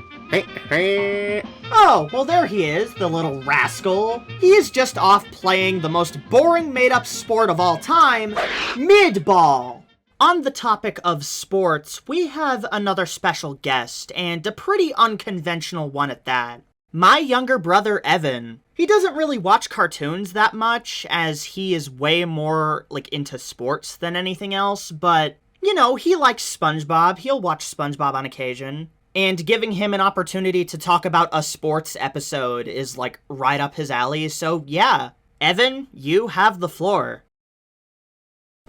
Oh, well there he is, the little rascal. He is just off playing the most boring made-up sport of all time, mid-ball. On the topic of sports, we have another special guest, and a pretty unconventional one at that. My younger brother, Evan. He doesn't really watch cartoons that much, as he is way more, into sports than anything else, but, you know, he likes SpongeBob. He'll watch SpongeBob on occasion. And giving him an opportunity to talk about a sports episode is, right up his alley, so yeah. Evan, you have the floor.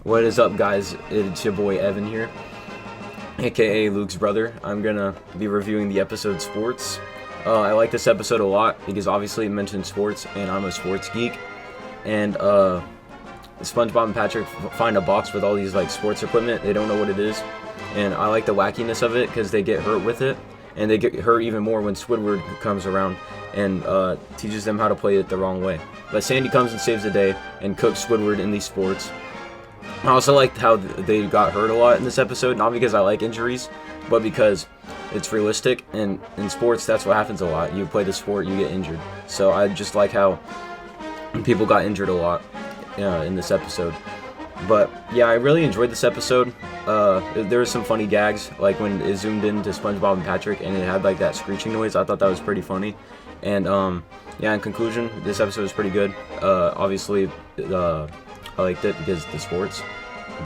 What is up, guys? It's your boy Evan here, aka Luke's brother. I'm gonna be reviewing the episode Sportz. I like this episode a lot because obviously it mentions sports, and I'm a sports geek. And SpongeBob and Patrick find a box with all these sports equipment. They don't know what it is, and I like the wackiness of it because they get hurt with it, and they get hurt even more when Squidward comes around and teaches them how to play it the wrong way. But Sandy comes and saves the day and cooks Squidward in these sports. I also liked how they got hurt a lot in this episode, not because I like injuries, but because it's realistic, and in sports, that's what happens a lot. You play the sport, you get injured. So I just like how people got injured a lot in this episode. But yeah, I really enjoyed this episode. There were some funny gags, like when it zoomed into SpongeBob and Patrick, and it had that screeching noise. I thought that was pretty funny. And yeah, in conclusion, this episode was pretty good. Obviously, I liked it because of the sports,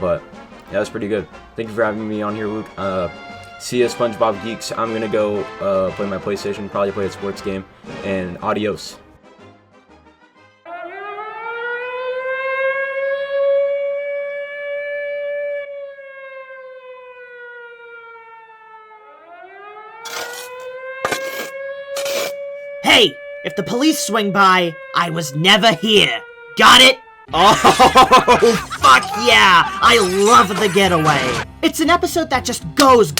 but yeah, it was pretty good. Thank you for having me on here, Luke. See ya, SpongeBob geeks. I'm gonna go play my PlayStation, probably play a sports game, and adios. Hey, if the police swing by, I was never here. Got it? Oh, fuck yeah! I love the Getaway! It's an episode that just goes,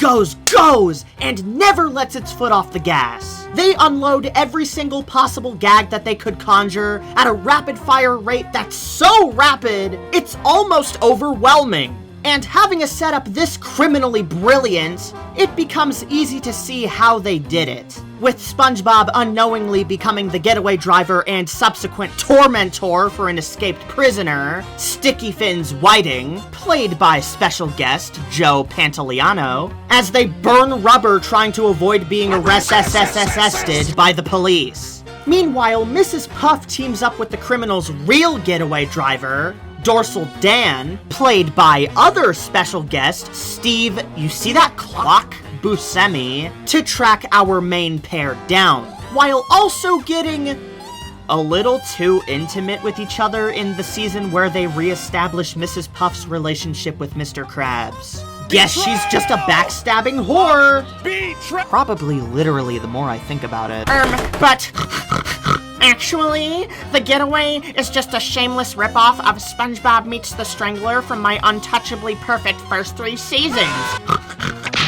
and never lets its foot off the gas. They unload every single possible gag that they could conjure at a rapid-fire rate that's so rapid, it's almost overwhelming. And having a setup this criminally brilliant, it becomes easy to see how they did it. With SpongeBob unknowingly becoming the getaway driver and subsequent tormentor for an escaped prisoner, Sticky Fins Whiting, played by special guest Joe Pantoliano, as they burn rubber trying to avoid being arrested by the police. Meanwhile, Mrs. Puff teams up with the criminal's real getaway driver, Dorsal Dan, played by other special guest Steve, you see that clock? Buscemi, to track our main pair down, while also getting a little too intimate with each other in the season where they re-establish Mrs. Puff's relationship with Mr. Krabs. Guess she's just a backstabbing whore! Probably literally the more I think about it. But actually, the Getaway is just a shameless ripoff of SpongeBob Meets the Strangler from my untouchably perfect first 3 seasons.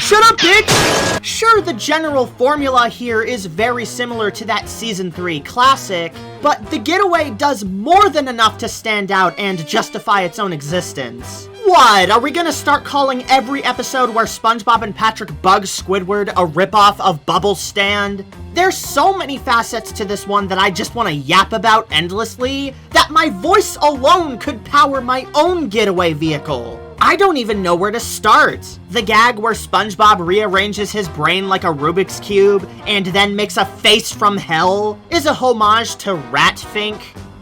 Shut up, bitch! Sure, the general formula here is very similar to that Season 3 classic, but the Getaway does more than enough to stand out and justify its own existence. What, are we gonna start calling every episode where SpongeBob and Patrick bug Squidward a ripoff of Bubble Stand? There's so many facets to this one that I just want to yap about endlessly that my voice alone could power my own getaway vehicle. I don't even know where to start. The gag where SpongeBob rearranges his brain like a Rubik's Cube and then makes a face from hell is a homage to Ratfink,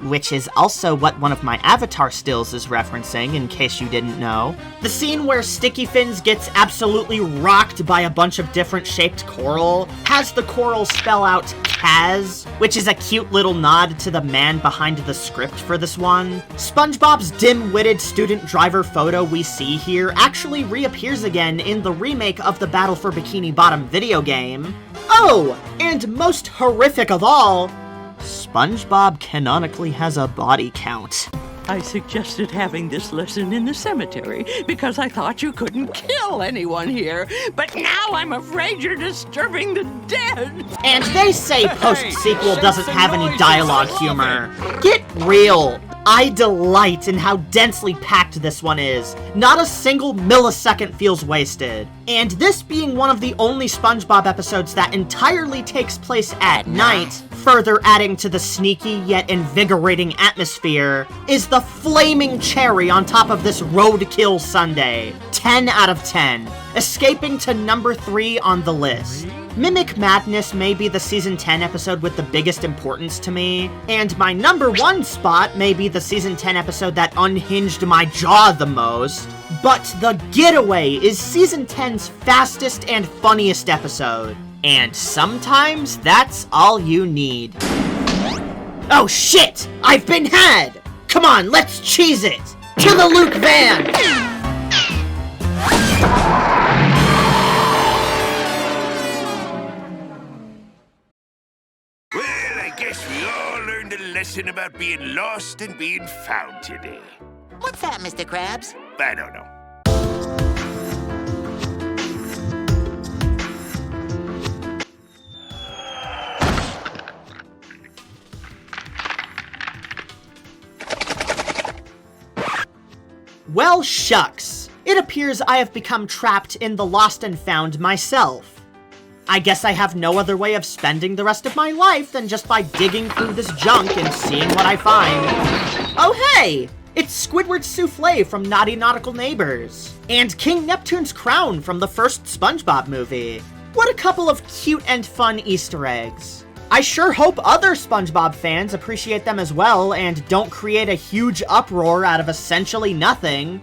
which is also what one of my avatar stills is referencing, in case you didn't know. The scene where Sticky Fins gets absolutely rocked by a bunch of different shaped coral has the coral spell out Kaz, which is a cute little nod to the man behind the script for this one. SpongeBob's dim-witted student driver photo we see here actually reappears again in the remake of the Battle for Bikini Bottom video game. Oh, and most horrific of all, SpongeBob canonically has a body count. I suggested having this lesson in the cemetery because I thought you couldn't kill anyone here, but now I'm afraid you're disturbing the dead. And they say post-sequel doesn't have any dialogue humor. Get real. I delight in how densely packed this one is. Not a single millisecond feels wasted. And this being one of the only SpongeBob episodes that entirely takes place at night, further adding to the sneaky yet invigorating atmosphere, is the flaming cherry on top of this roadkill sundae. 10 out of 10. Escaping to number 3 on the list. Mimic Madness may be the Season 10 episode with the biggest importance to me, and my number 1 spot may be the Season 10 episode that unhinged my jaw the most, but The Getaway is Season 10's fastest and funniest episode. And sometimes that's all you need. Oh shit! I've been had! Come on, let's cheese it! To the Luke van! Well, I guess we all learned a lesson about being lost and being found today. What's that, Mr. Krabs? I don't know. Well, shucks. It appears I have become trapped in the Lost and Found myself. I guess I have no other way of spending the rest of my life than just by digging through this junk and seeing what I find. Oh hey! It's Squidward's souffle from Naughty Nautical Neighbors, and King Neptune's crown from the first SpongeBob movie. What a couple of cute and fun Easter eggs. I sure hope other SpongeBob fans appreciate them as well and don't create a huge uproar out of essentially nothing.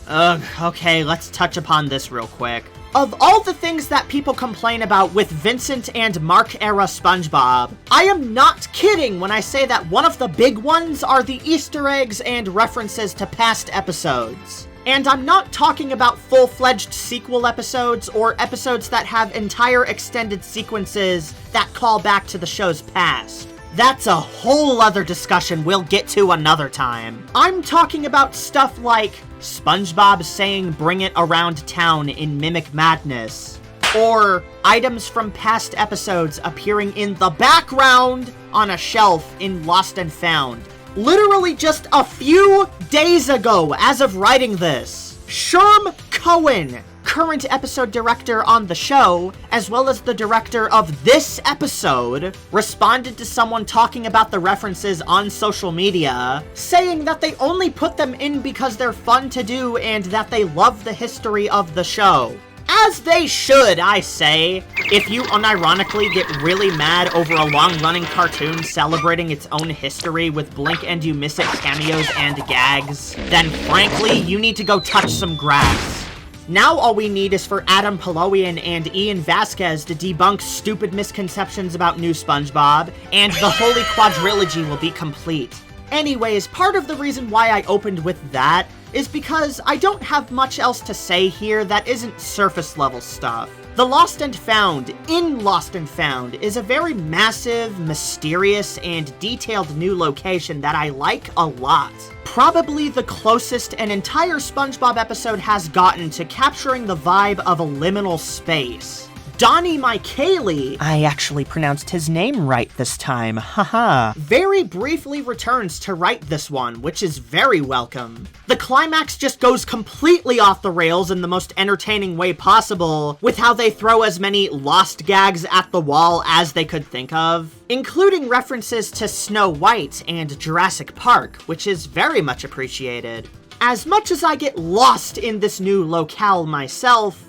Ugh, okay, let's touch upon this real quick. Of all the things that people complain about with Vincent and Mark-era SpongeBob, I am not kidding when I say that one of the big ones are the Easter eggs and references to past episodes. And I'm not talking about full-fledged sequel episodes or episodes that have entire extended sequences that call back to the show's past. That's a whole other discussion we'll get to another time. I'm talking about stuff like SpongeBob saying "bring it around town" in Mimic Madness, or items from past episodes appearing in the background on a shelf in Lost and Found. Literally just a few days ago, as of writing this, Sherm Cohen, current episode director on the show, as well as the director of this episode, responded to someone talking about the references on social media, saying that they only put them in because they're fun to do and that they love the history of the show. As they should, I say. If you unironically get really mad over a long-running cartoon celebrating its own history with Blink and You Miss It cameos and gags, then frankly, you need to go touch some grass. Now all we need is for Adam Paloian and Ian Vasquez to debunk stupid misconceptions about new SpongeBob, and the Holy Quadrilogy will be complete. Anyways, part of the reason why I opened with that is because I don't have much else to say here that isn't surface level stuff. The Lost and Found in Lost and Found is a very massive, mysterious, and detailed new location that I like a lot. Probably the closest an entire SpongeBob episode has gotten to capturing the vibe of a liminal space. Donnie Michaeli, I actually pronounced his name right this time, haha, very briefly returns to write this one, which is very welcome. The climax just goes completely off the rails in the most entertaining way possible, with how they throw as many Lost gags at the wall as they could think of, including references to Snow White and Jurassic Park, which is very much appreciated. As much as I get lost in this new locale myself,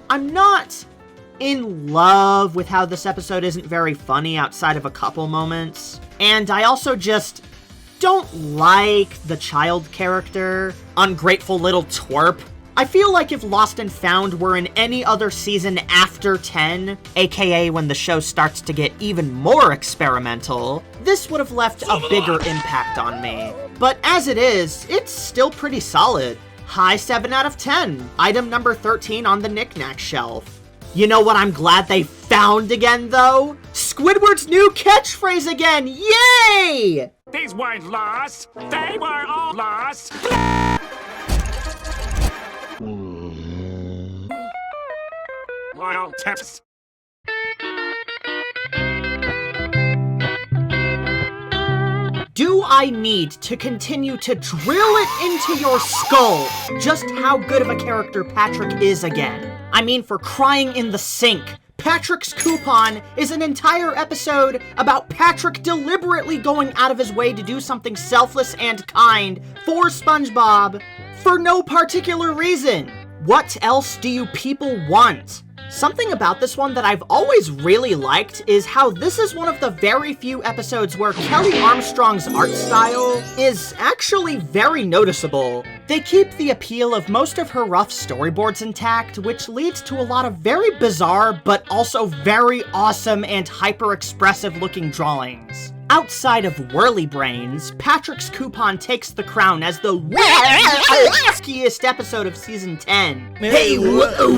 I'm not in love with how this episode isn't very funny outside of a couple moments. And I also just don't like the child character, ungrateful little twerp. I feel like if Lost and Found were in any other season after 10, aka when the show starts to get even more experimental, this would have left a bigger impact on me. But as it is, it's still pretty solid. High 7 out of 10, item number 13 on the knick-knack shelf. You know what I'm glad they found again, though? Squidward's new catchphrase again! Yay! These weren't lost. They were all lost. Loyal tips. Do I need to continue to drill it into your skull just how good of a character Patrick is again? I mean, for crying in the sink, Patrick's Coupon is an entire episode about Patrick deliberately going out of his way to do something selfless and kind for SpongeBob for no particular reason. What else do you people want? Something about this one that I've always really liked is how this is one of the very few episodes where Kelly Armstrong's art style is actually very noticeable. They keep the appeal of most of her rough storyboards intact, which leads to a lot of very bizarre but also very awesome and hyper-expressive looking drawings. Outside of Whirly Brains, Patrick's Coupon takes the crown as the wackiest episode of Season 10. Hey, whoa!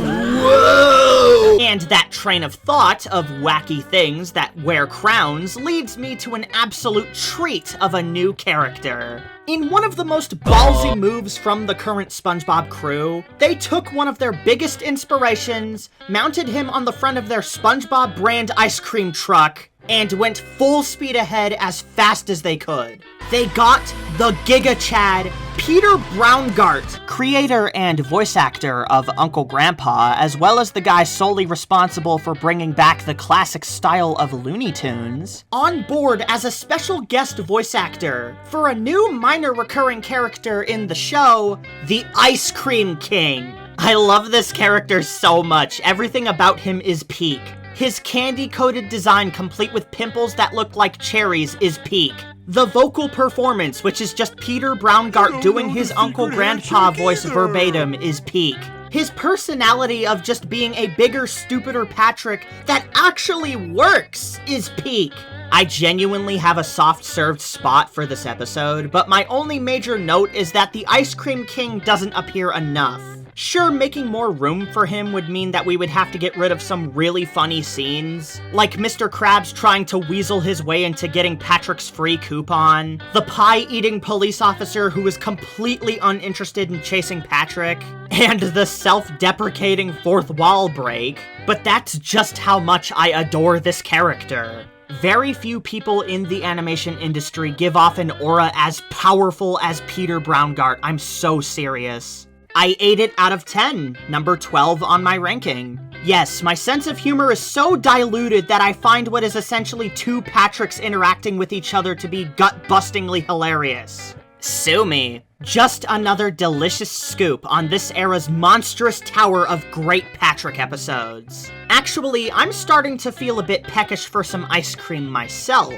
And that train of thought of wacky things that wear crowns leads me to an absolute treat of a new character. In one of the most ballsy moves from the current SpongeBob crew, they took one of their biggest inspirations, mounted him on the front of their SpongeBob brand ice cream truck, and went full speed ahead as fast as they could. They got the Giga Chad, Peter Braungart, creator and voice actor of Uncle Grandpa, as well as the guy solely responsible for bringing back the classic style of Looney Tunes, on board as a special guest voice actor for a new minor recurring character in the show, the Ice Cream King. I love this character so much. Everything about him is peak. His candy-coated design complete with pimples that look like cherries is peak. The vocal performance, which is just Peter Braungart doing his Uncle Grandpa voice verbatim, is peak. His personality of just being a bigger, stupider Patrick that actually works is peak. I genuinely have a soft-served spot for this episode, but my only major note is that the Ice Cream King doesn't appear enough. Sure, making more room for him would mean that we would have to get rid of some really funny scenes, like Mr. Krabs trying to weasel his way into getting Patrick's free coupon, the pie-eating police officer who is completely uninterested in chasing Patrick, and the self-deprecating fourth wall break, but that's just how much I adore this character. Very few people in the animation industry give off an aura as powerful as Peter Braungart. I'm so serious. I 8 it out of 10, number 12 on my ranking. Yes, my sense of humor is so diluted that I find what is essentially two Patricks interacting with each other to be gut-bustingly hilarious. Sue me. Just another delicious scoop on this era's monstrous tower of great Patrick episodes. Actually, I'm starting to feel a bit peckish for some ice cream myself.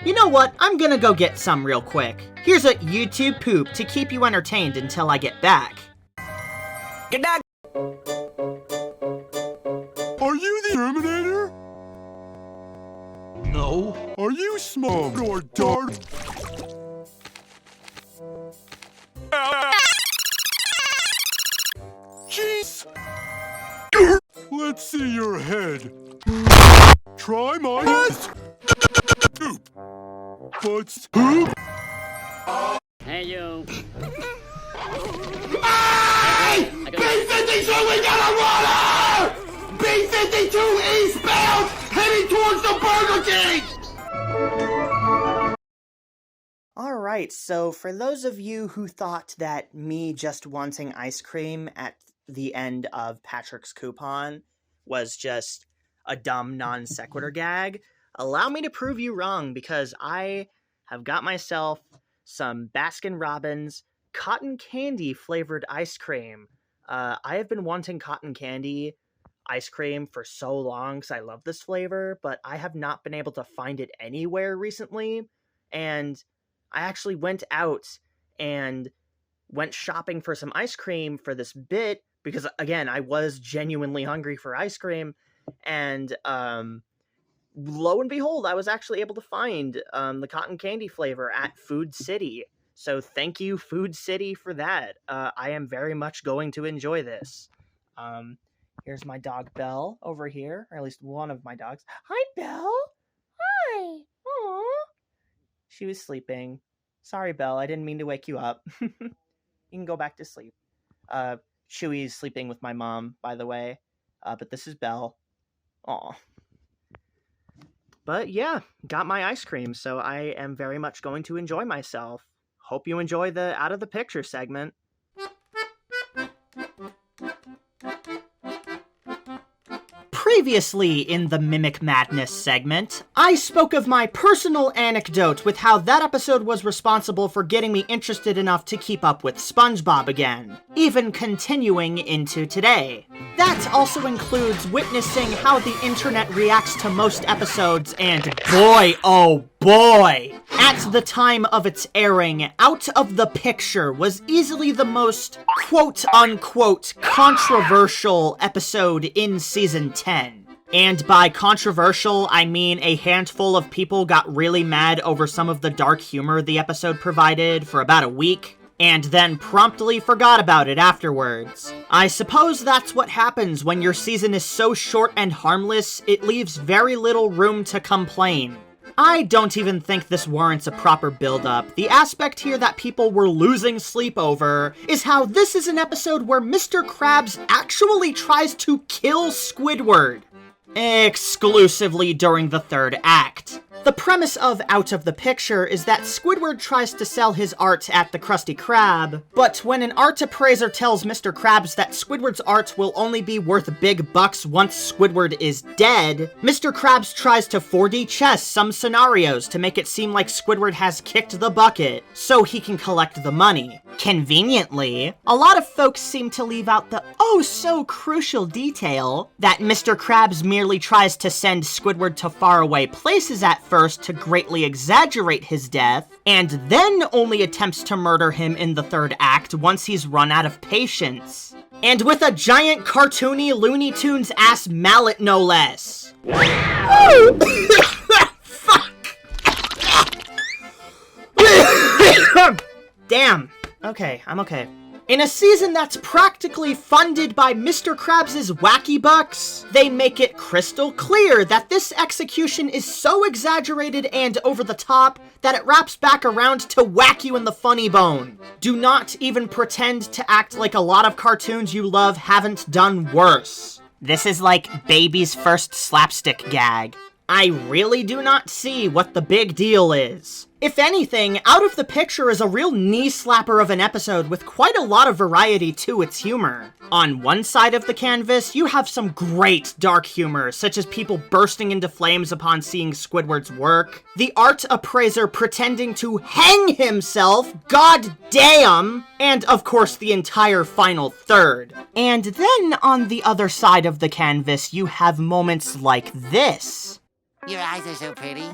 You know what? I'm gonna go get some real quick. Here's a YouTube poop to keep you entertained until I get back. Good night. Are you the Terminator? No. Are you small or dark? Jeez! Let's see your head. Try my poop. But poop? Hey, you. Hey! B-52, we got a runner! B-52 eastbound, heading towards the Burger King! Alright, so for those of you who thought that me just wanting ice cream at the end of Patrick's Coupon was just a dumb non sequitur gag, allow me to prove you wrong, because I have got myself some Baskin-Robbins cotton candy flavored ice cream. I have been wanting cotton candy ice cream for so long because I love this flavor, but I have not been able to find it anywhere recently, and I actually went out and went shopping for some ice cream for this bit because, again, I was genuinely hungry for ice cream, and lo and behold, I was actually able to find the cotton candy flavor at Food City. So thank you, Food City, for that. I am very much going to enjoy this. Here's my dog, Belle, over here. Or at least one of my dogs. Hi, Belle! Hi! Aww! She was sleeping. Sorry, Belle, I didn't mean to wake you up. You can go back to sleep. Chewy's sleeping with my mom, by the way. But this is Belle. Aw. But yeah, got my ice cream, so I am very much going to enjoy myself. Hope you enjoy the Out of the Picture segment. Previously in the Mimic Madness segment, I spoke of my personal anecdote with how that episode was responsible for getting me interested enough to keep up with SpongeBob again, even continuing into today. That also includes witnessing how the internet reacts to most episodes, and boy, oh boy! At the time of its airing, Out of the Picture was easily the most quote-unquote controversial episode in Season 10. And by controversial, I mean a handful of people got really mad over some of the dark humor the episode provided for about a week, and then promptly forgot about it afterwards. I suppose that's what happens when your season is so short and harmless, it leaves very little room to complain. I don't even think this warrants a proper build-up. The aspect here that people were losing sleep over is how this is an episode where Mr. Krabs actually tries to kill Squidward. Exclusively during the third act. The premise of Out of the Picture is that Squidward tries to sell his art at the Krusty Krab, but when an art appraiser tells Mr. Krabs that Squidward's art will only be worth big bucks once Squidward is dead, Mr. Krabs tries to 4D chess some scenarios to make it seem like Squidward has kicked the bucket, so he can collect the money. Conveniently, a lot of folks seem to leave out the oh-so-crucial detail that Mr. Krabs merely tries to send Squidward to faraway places at first to greatly exaggerate his death, and then only attempts to murder him in the third act once he's run out of patience. And with a giant cartoony Looney Tunes-ass mallet, no less. Fuck! Damn. Okay, I'm okay. In a season that's practically funded by Mr. Krabs' wacky bucks, they make it crystal clear that this execution is so exaggerated and over the top that it wraps back around to whack you in the funny bone. Do not even pretend to act like a lot of cartoons you love haven't done worse. This is like baby's first slapstick gag. I really do not see what the big deal is. If anything, Out of the Picture is a real knee-slapper of an episode with quite a lot of variety to its humor. On one side of the canvas, you have some great dark humor, such as people bursting into flames upon seeing Squidward's work, the art appraiser pretending to hang himself, god damn, and of course the entire final third. And then on the other side of the canvas, you have moments like this. Your eyes are so pretty.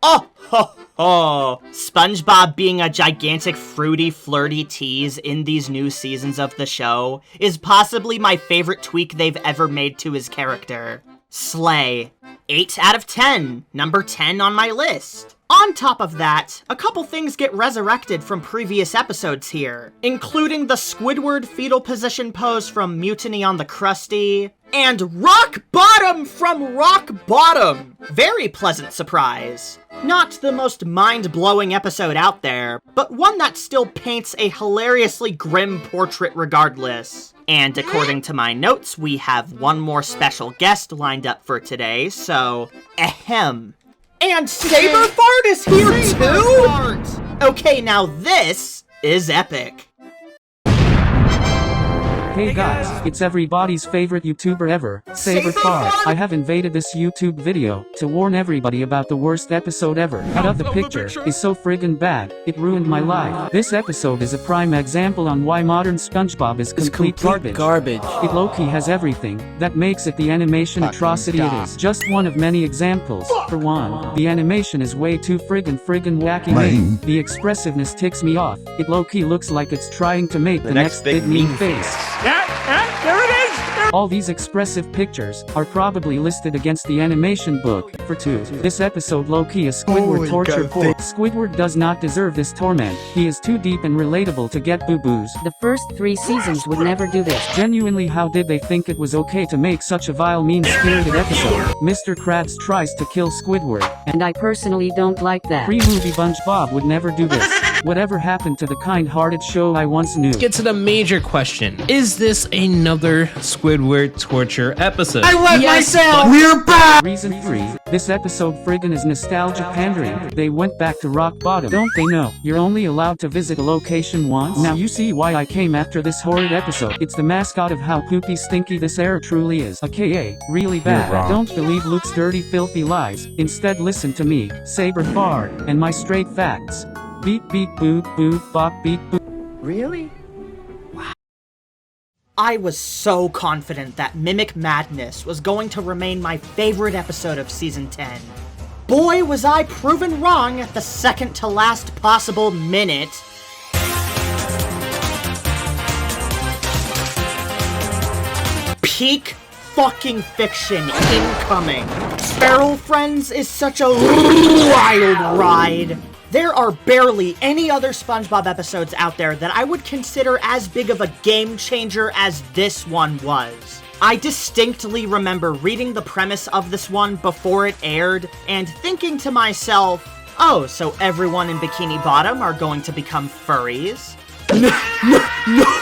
Oh ho ho! SpongeBob being a gigantic fruity flirty tease in these new seasons of the show is possibly my favorite tweak they've ever made to his character. Slay. 8 out of 10. Number 10 on my list. On top of that, a couple things get resurrected from previous episodes here, including the Squidward fetal position pose from Mutiny on the Krusty, and Rock Bottom from Rock Bottom! Very pleasant surprise. Not the most mind-blowing episode out there, but one that still paints a hilariously grim portrait regardless. And according to my notes, we have one more special guest lined up for today, so ahem. And Saber Fart is here too? Okay, now this is epic. Hey guys, it's everybody's favorite YouTuber ever, Saber Fart. I have invaded this YouTube video to warn everybody about the worst episode ever. Out of the Picture is so friggin' bad, it ruined my life. This episode is a prime example on why modern SpongeBob is complete garbage. It low-key has everything that makes it the animation atrocity it is. Just one of many examples. For one, the animation is way too friggin' wacky. The expressiveness ticks me off. It low-key looks like it's trying to make the next big mean face. There it is! All these expressive pictures are probably listed against the animation book. For 2, this episode low-key is Squidward torture porn. Squidward does not deserve this torment. He is too deep and relatable to get boo-boos. The first 3 seasons would never do this. Genuinely, how did they think it was okay to make such a vile, mean-spirited episode? Mr. Krabs tries to kill Squidward. And I personally don't like that. Pre-movie SpongeBob would never do this. Whatever happened to the kind-hearted show I once knew? Get to the major question. Is this another Squidward torture episode? I wet myself! We're back! Reason 3. This episode friggin' is nostalgia pandering. They went back to rock bottom. Don't they know? You're only allowed to visit a location once? Now you see why I came after this horrid episode. It's the mascot of how poopy stinky this era truly is. AKA, really bad. Don't believe Luke's dirty filthy lies. Instead listen to me, Saber Fard, and my straight facts. Beep beep boop boop bop beep boop. Really? I was so confident that Mimic Madness was going to remain my favorite episode of Season 10. Boy, was I proven wrong at the second to last possible minute. Peak fucking fiction incoming. Feral Friends is such a wild ride. There are barely any other SpongeBob episodes out there that I would consider as big of a game changer as this one was. I distinctly remember reading the premise of this one before it aired and thinking to myself, oh, so everyone in Bikini Bottom are going to become furries? No.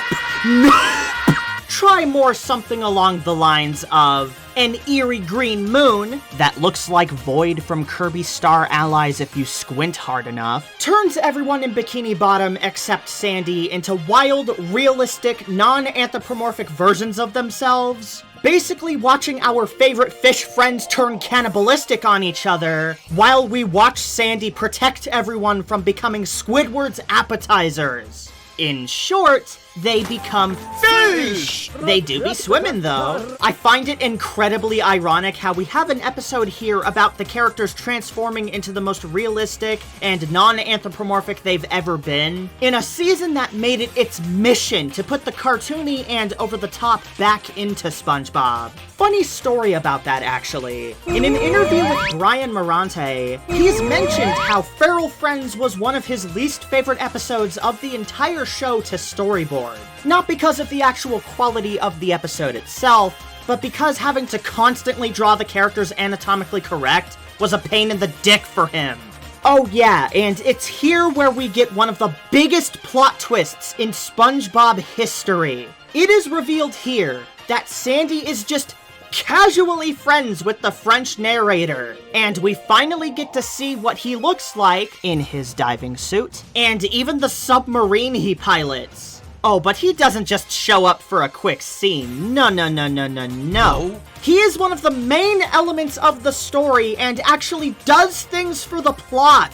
Try more something along the lines of an eerie green moon that looks like Void from Kirby Star Allies if you squint hard enough, turns everyone in Bikini Bottom except Sandy into wild, realistic, non-anthropomorphic versions of themselves. Basically watching our favorite fish friends turn cannibalistic on each other, while we watch Sandy protect everyone from becoming Squidward's appetizers. In short, they become fish! They do be swimming, though. I find it incredibly ironic how we have an episode here about the characters transforming into the most realistic and non-anthropomorphic they've ever been, in a season that made it its mission to put the cartoony and over-the-top back into SpongeBob. Funny story about that, actually. In an interview with Brian Morante, he's mentioned how Feral Friends was one of his least favorite episodes of the entire show to storyboard. Not because of the actual quality of the episode itself, but because having to constantly draw the characters anatomically correct was a pain in the dick for him. Oh yeah, and it's here where we get one of the biggest plot twists in SpongeBob history. It is revealed here that Sandy is just casually friends with the French narrator, and we finally get to see what he looks like in his diving suit, and even the submarine he pilots. Oh, but he doesn't just show up for a quick scene. No. He is one of the main elements of the story and actually does things for the plot.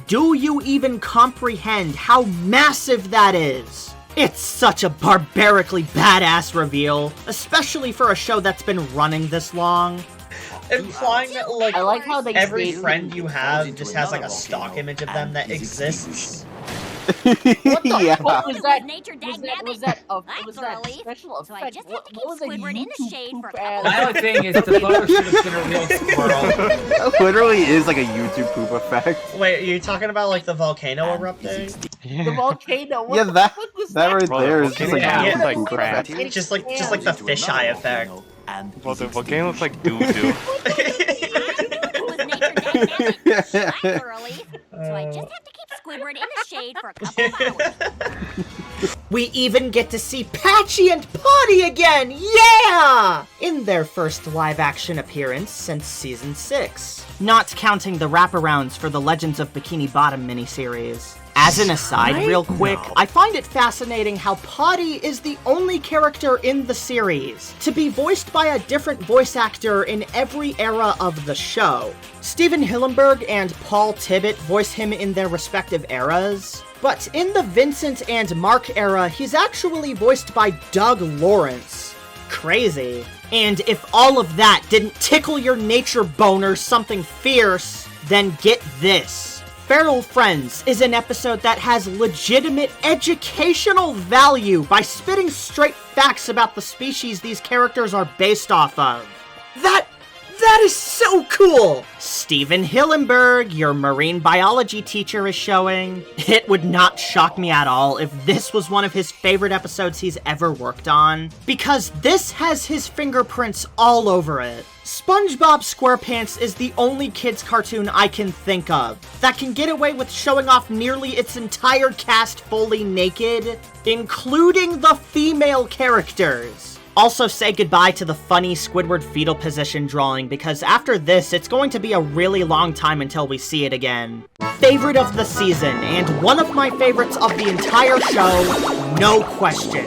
Do you even comprehend how massive that is? It's such a barbarically badass reveal, especially for a show that's been running this long. Implying that, like, I like how they every say- friend you have just has, like, a stock image of them that exists. What the Yeah. fuck was that? Nature Was that special effect? What was that YouTube poop ass? My only thing is the photo should have been a real squirrel. That literally is like a YouTube poop effect. Wait, are you talking about, like, the volcano erupting? The volcano. What Yeah, the that fuck was that right there is just like Yeah, YouTube like poop crap. effect. Just like the fisheye effect. Well, the volcano looks like doo-doo. So I just have to keep Squidward in the shade for a couple of hours. We even get to see Patchy and Potty again! Yeah! In their first live-action appearance since Season 6. Not counting the wraparounds for the Legends of Bikini Bottom miniseries. As an aside, real quick, I find it fascinating how Potty is the only character in the series to be voiced by a different voice actor in every era of the show. Steven Hillenburg and Paul Tibbitt voice him in their respective eras, but in the Vincent and Mark era, he's actually voiced by Doug Lawrence. Crazy. And if all of that didn't tickle your nature boner something fierce, then get this. Feral Friends is an episode that has legitimate educational value by spitting straight facts about the species these characters are based off of. That is so cool! Steven Hillenberg, your marine biology teacher, is showing. It would not shock me at all if this was one of his favorite episodes he's ever worked on, because this has his fingerprints all over it. SpongeBob SquarePants is the only kids cartoon I can think of that can get away with showing off nearly its entire cast fully naked, including the female characters. Also say goodbye to the funny Squidward fetal position drawing, because after this, it's going to be a really long time until we see it again. Favorite of the season, and one of my favorites of the entire show, no question.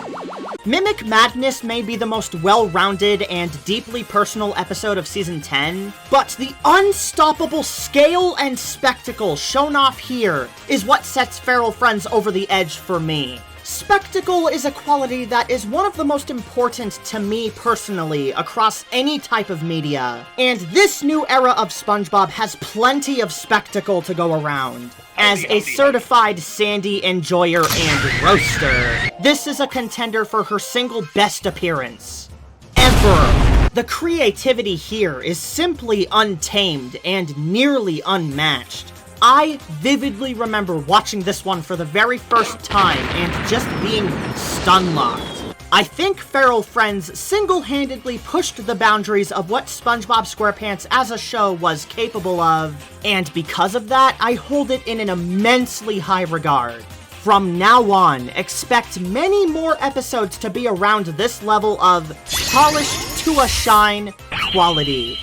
Mimic Madness may be the most well-rounded and deeply personal episode of Season 10, but the unstoppable scale and spectacle shown off here is what sets Feral Friends over the edge for me. Spectacle is a quality that is one of the most important to me personally across any type of media, and this new era of SpongeBob has plenty of spectacle to go around. As a certified Sandy enjoyer and roaster, this is a contender for her single best appearance ever. The creativity here is simply untamed and nearly unmatched. I vividly remember watching this one for the very first time and just being stun-locked. I think Feral Friends single-handedly pushed the boundaries of what SpongeBob SquarePants as a show was capable of, and because of that, I hold it in an immensely high regard. From now on, expect many more episodes to be around this level of polished to a shine quality.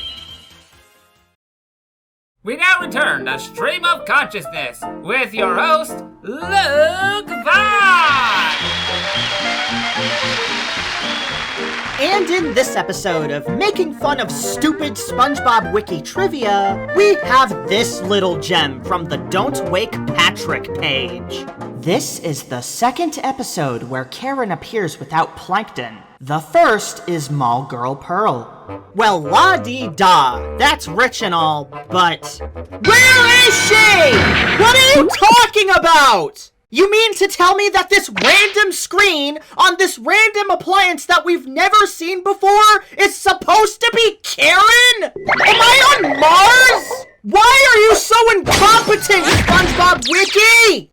We now return to Stream of Consciousness with your host, Luke Vaughn! And in this episode of making fun of stupid SpongeBob Wiki trivia, we have this little gem from the Don't Wake Patrick page. This is the second episode where Karen appears without Plankton. The first is Mall Girl Pearl. Well, la-dee-da, that's rich and all, but... Where is she? What are you talking about? You mean to tell me that this random screen on this random appliance that we've never seen before is supposed to be Karen? Am I on Mars? Why are you so incompetent, SpongeBob Wiki?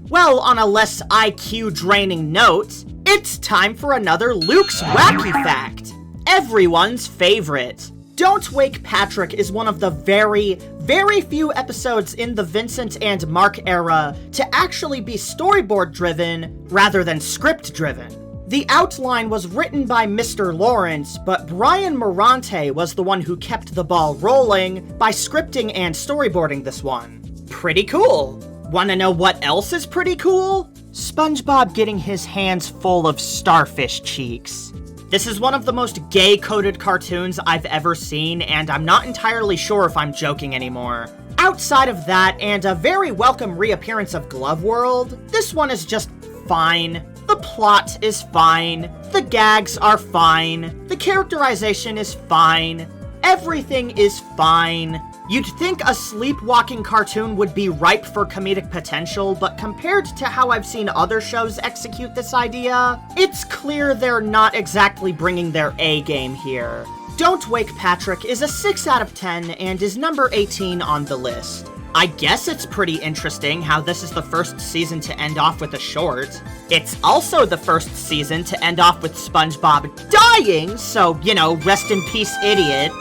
Well, on a less IQ-draining note, it's time for another Luke's Wacky Fact. Everyone's favorite. Don't Wake Patrick is one of the very, very few episodes in the Vincent and Mark era to actually be storyboard-driven rather than script-driven. The outline was written by Mr. Lawrence, but Brian Morante was the one who kept the ball rolling by scripting and storyboarding this one. Pretty cool. Wanna know what else is pretty cool? SpongeBob getting his hands full of starfish cheeks. This is one of the most gay-coded cartoons I've ever seen, and I'm not entirely sure if I'm joking anymore. Outside of that, and a very welcome reappearance of Glove World, this one is just fine. The plot is fine. The gags are fine. The characterization is fine. Everything is fine. You'd think a sleepwalking cartoon would be ripe for comedic potential, but compared to how I've seen other shows execute this idea, it's clear they're not exactly bringing their A game here. Don't Wake Patrick is a 6 out of 10 and is number 18 on the list. I guess it's pretty interesting how this is the first season to end off with a short. It's also the first season to end off with SpongeBob dying, so, you know, rest in peace, idiot.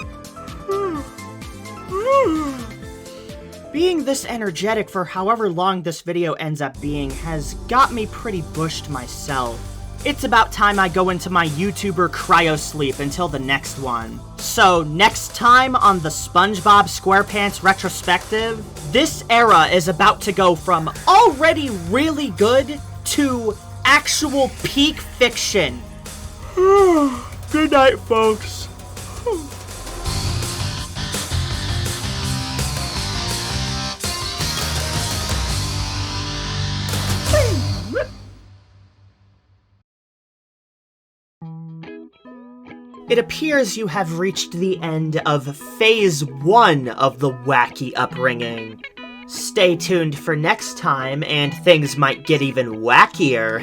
Being this energetic for however long this video ends up being has got me pretty bushed myself. It's about time I go into my YouTuber cryo sleep until the next one. So next time on the SpongeBob SquarePants Retrospective, this era is about to go from already really good to actual peak fiction. Good night, folks. It appears you have reached the end of Phase 1 of the wacky upbringing. stay tuned for next time, and things might get even wackier.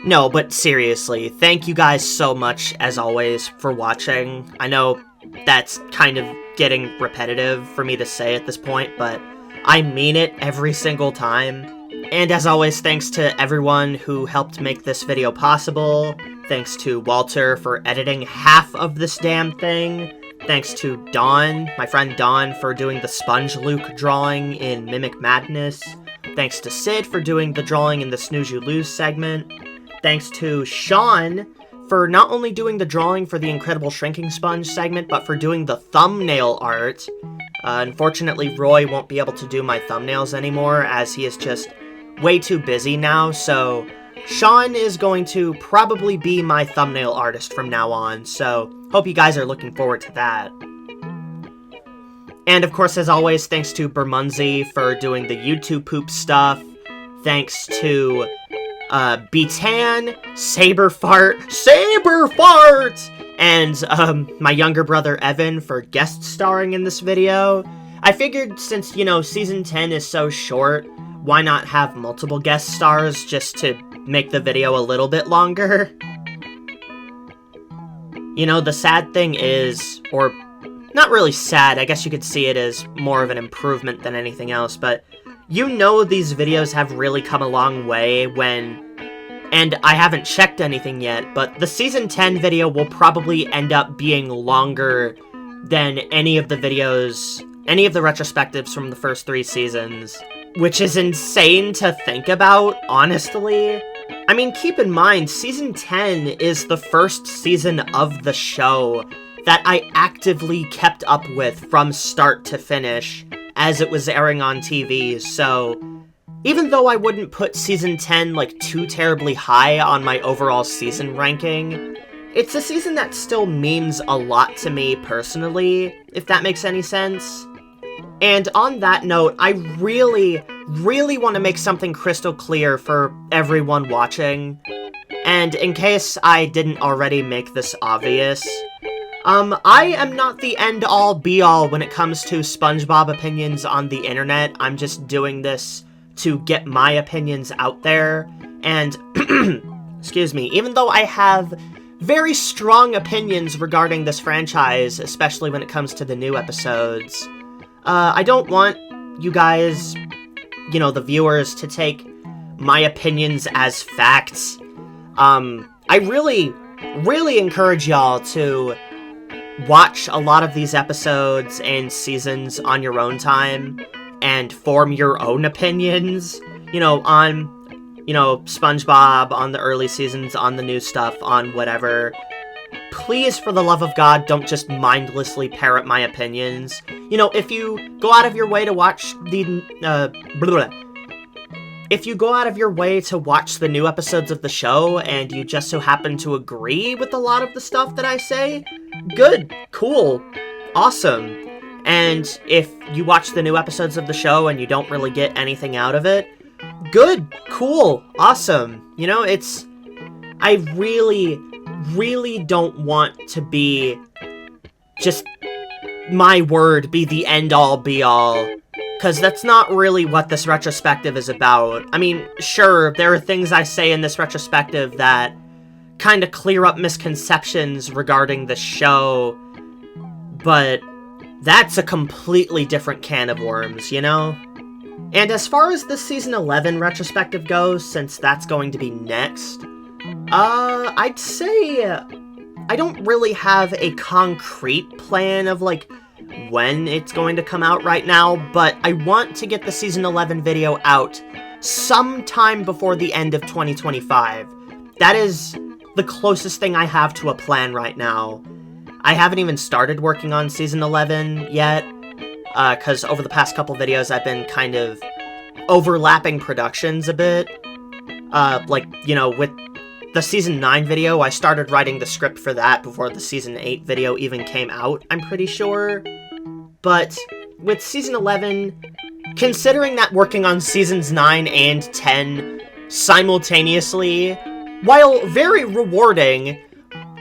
No, but seriously, thank you guys so much, as always, for watching. I know that's kind of getting repetitive for me to say at this point, but I mean it every single time. And as always, thanks to everyone who helped make this video possible. Thanks to Walter for editing half of this damn thing. Thanks to Dawn, my friend Dawn, for doing the Sponge Luke drawing in Mimic Madness. Thanks to Sid for doing the drawing in the Snooze You Lose segment. Thanks to Sean for not only doing the drawing for the Incredible Shrinking Sponge segment, but for doing the thumbnail art. Unfortunately, Roy won't be able to do my thumbnails anymore, as he is just way too busy now, so Sean is going to probably be my thumbnail artist from now on, so hope you guys are looking forward to that. And of course, as always, thanks to Bermunzi for doing the YouTube poop stuff. Thanks to Betan, Saberfart, and my younger brother Evan for guest starring in this video. I figured since, you know, Season 10 is so short, why not have multiple guest stars just to make the video a little bit longer? You know, the sad thing is, or not really sad, I guess you could see it as more of an improvement than anything else, but you know these videos have really come a long way when, and I haven't checked anything yet, but the Season 10 video will probably end up being longer than any of the videos, any of the retrospectives from the first 3 seasons, which is insane to think about, honestly. I mean, keep in mind, Season 10 is the first season of the show that I actively kept up with from start to finish as it was airing on TV, so even though I wouldn't put Season 10, like, too terribly high on my overall season ranking, it's a season that still means a lot to me personally, if that makes any sense. And on that note, I really want to make something crystal clear for everyone watching. And in case I didn't already make this obvious, I am not the end-all be-all when it comes to SpongeBob opinions on the internet. I'm just doing this to get my opinions out there. And, excuse me, even though I have very strong opinions regarding this franchise, especially when it comes to the new episodes, I don't want you guys, you know, the viewers, to take my opinions as facts. I really encourage y'all to watch a lot of these episodes and seasons on your own time and form your own opinions, you know, on, you know, SpongeBob, on the early seasons, on the new stuff, on whatever. Please, for the love of God, don't just mindlessly parrot my opinions. You know, if you go out of your way to watch the, if you go out of your way to watch the new episodes of the show, and you just so happen to agree with a lot of the stuff that I say, good, cool, awesome. And if you watch the new episodes of the show and you don't really get anything out of it, good, cool, awesome. You know, it's, I really don't want to be just my word be the end-all be-all, because that's not really what this retrospective is about. I mean, sure, there are things I say in this retrospective that kind of clear up misconceptions regarding the show, but that's a completely different can of worms, you know? And as far as the Season 11 retrospective goes, since that's going to be next, I'd say I don't really have a concrete plan of, like, when it's going to come out right now, but I want to get the Season 11 video out sometime before the end of 2025. That is the closest thing I have to a plan right now. I haven't even started working on Season 11 yet, because over the past couple videos I've been kind of overlapping productions a bit. Like, you know, with the Season 9 video, I started writing the script for that before the Season 8 video even came out, I'm pretty sure. But with Season 11, considering that working on Seasons 9 and 10 simultaneously, while very rewarding,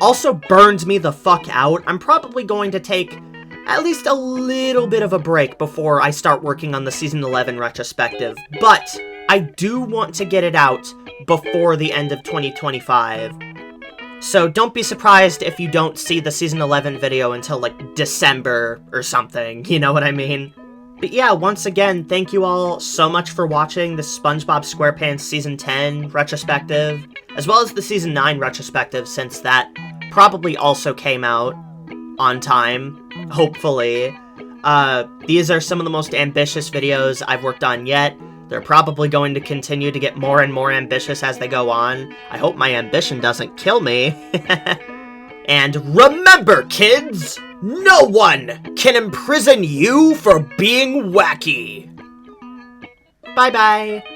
also burned me the fuck out, I'm probably going to take at least a little bit of a break before I start working on the Season 11 retrospective, but I do want to get it out before the end of 2025. So don't be surprised if you don't see the Season 11 video until, like, December or something, you know what I mean? But yeah, once again, thank you all so much for watching the SpongeBob SquarePants Season 10 retrospective, as well as the Season 9 retrospective, since that probably also came out on time, hopefully. These are some of the most ambitious videos I've worked on yet. They're probably going to continue to get more and more ambitious as they go on. I hope my ambition doesn't kill me. And remember, kids, no one can imprison you for being wacky. Bye-bye.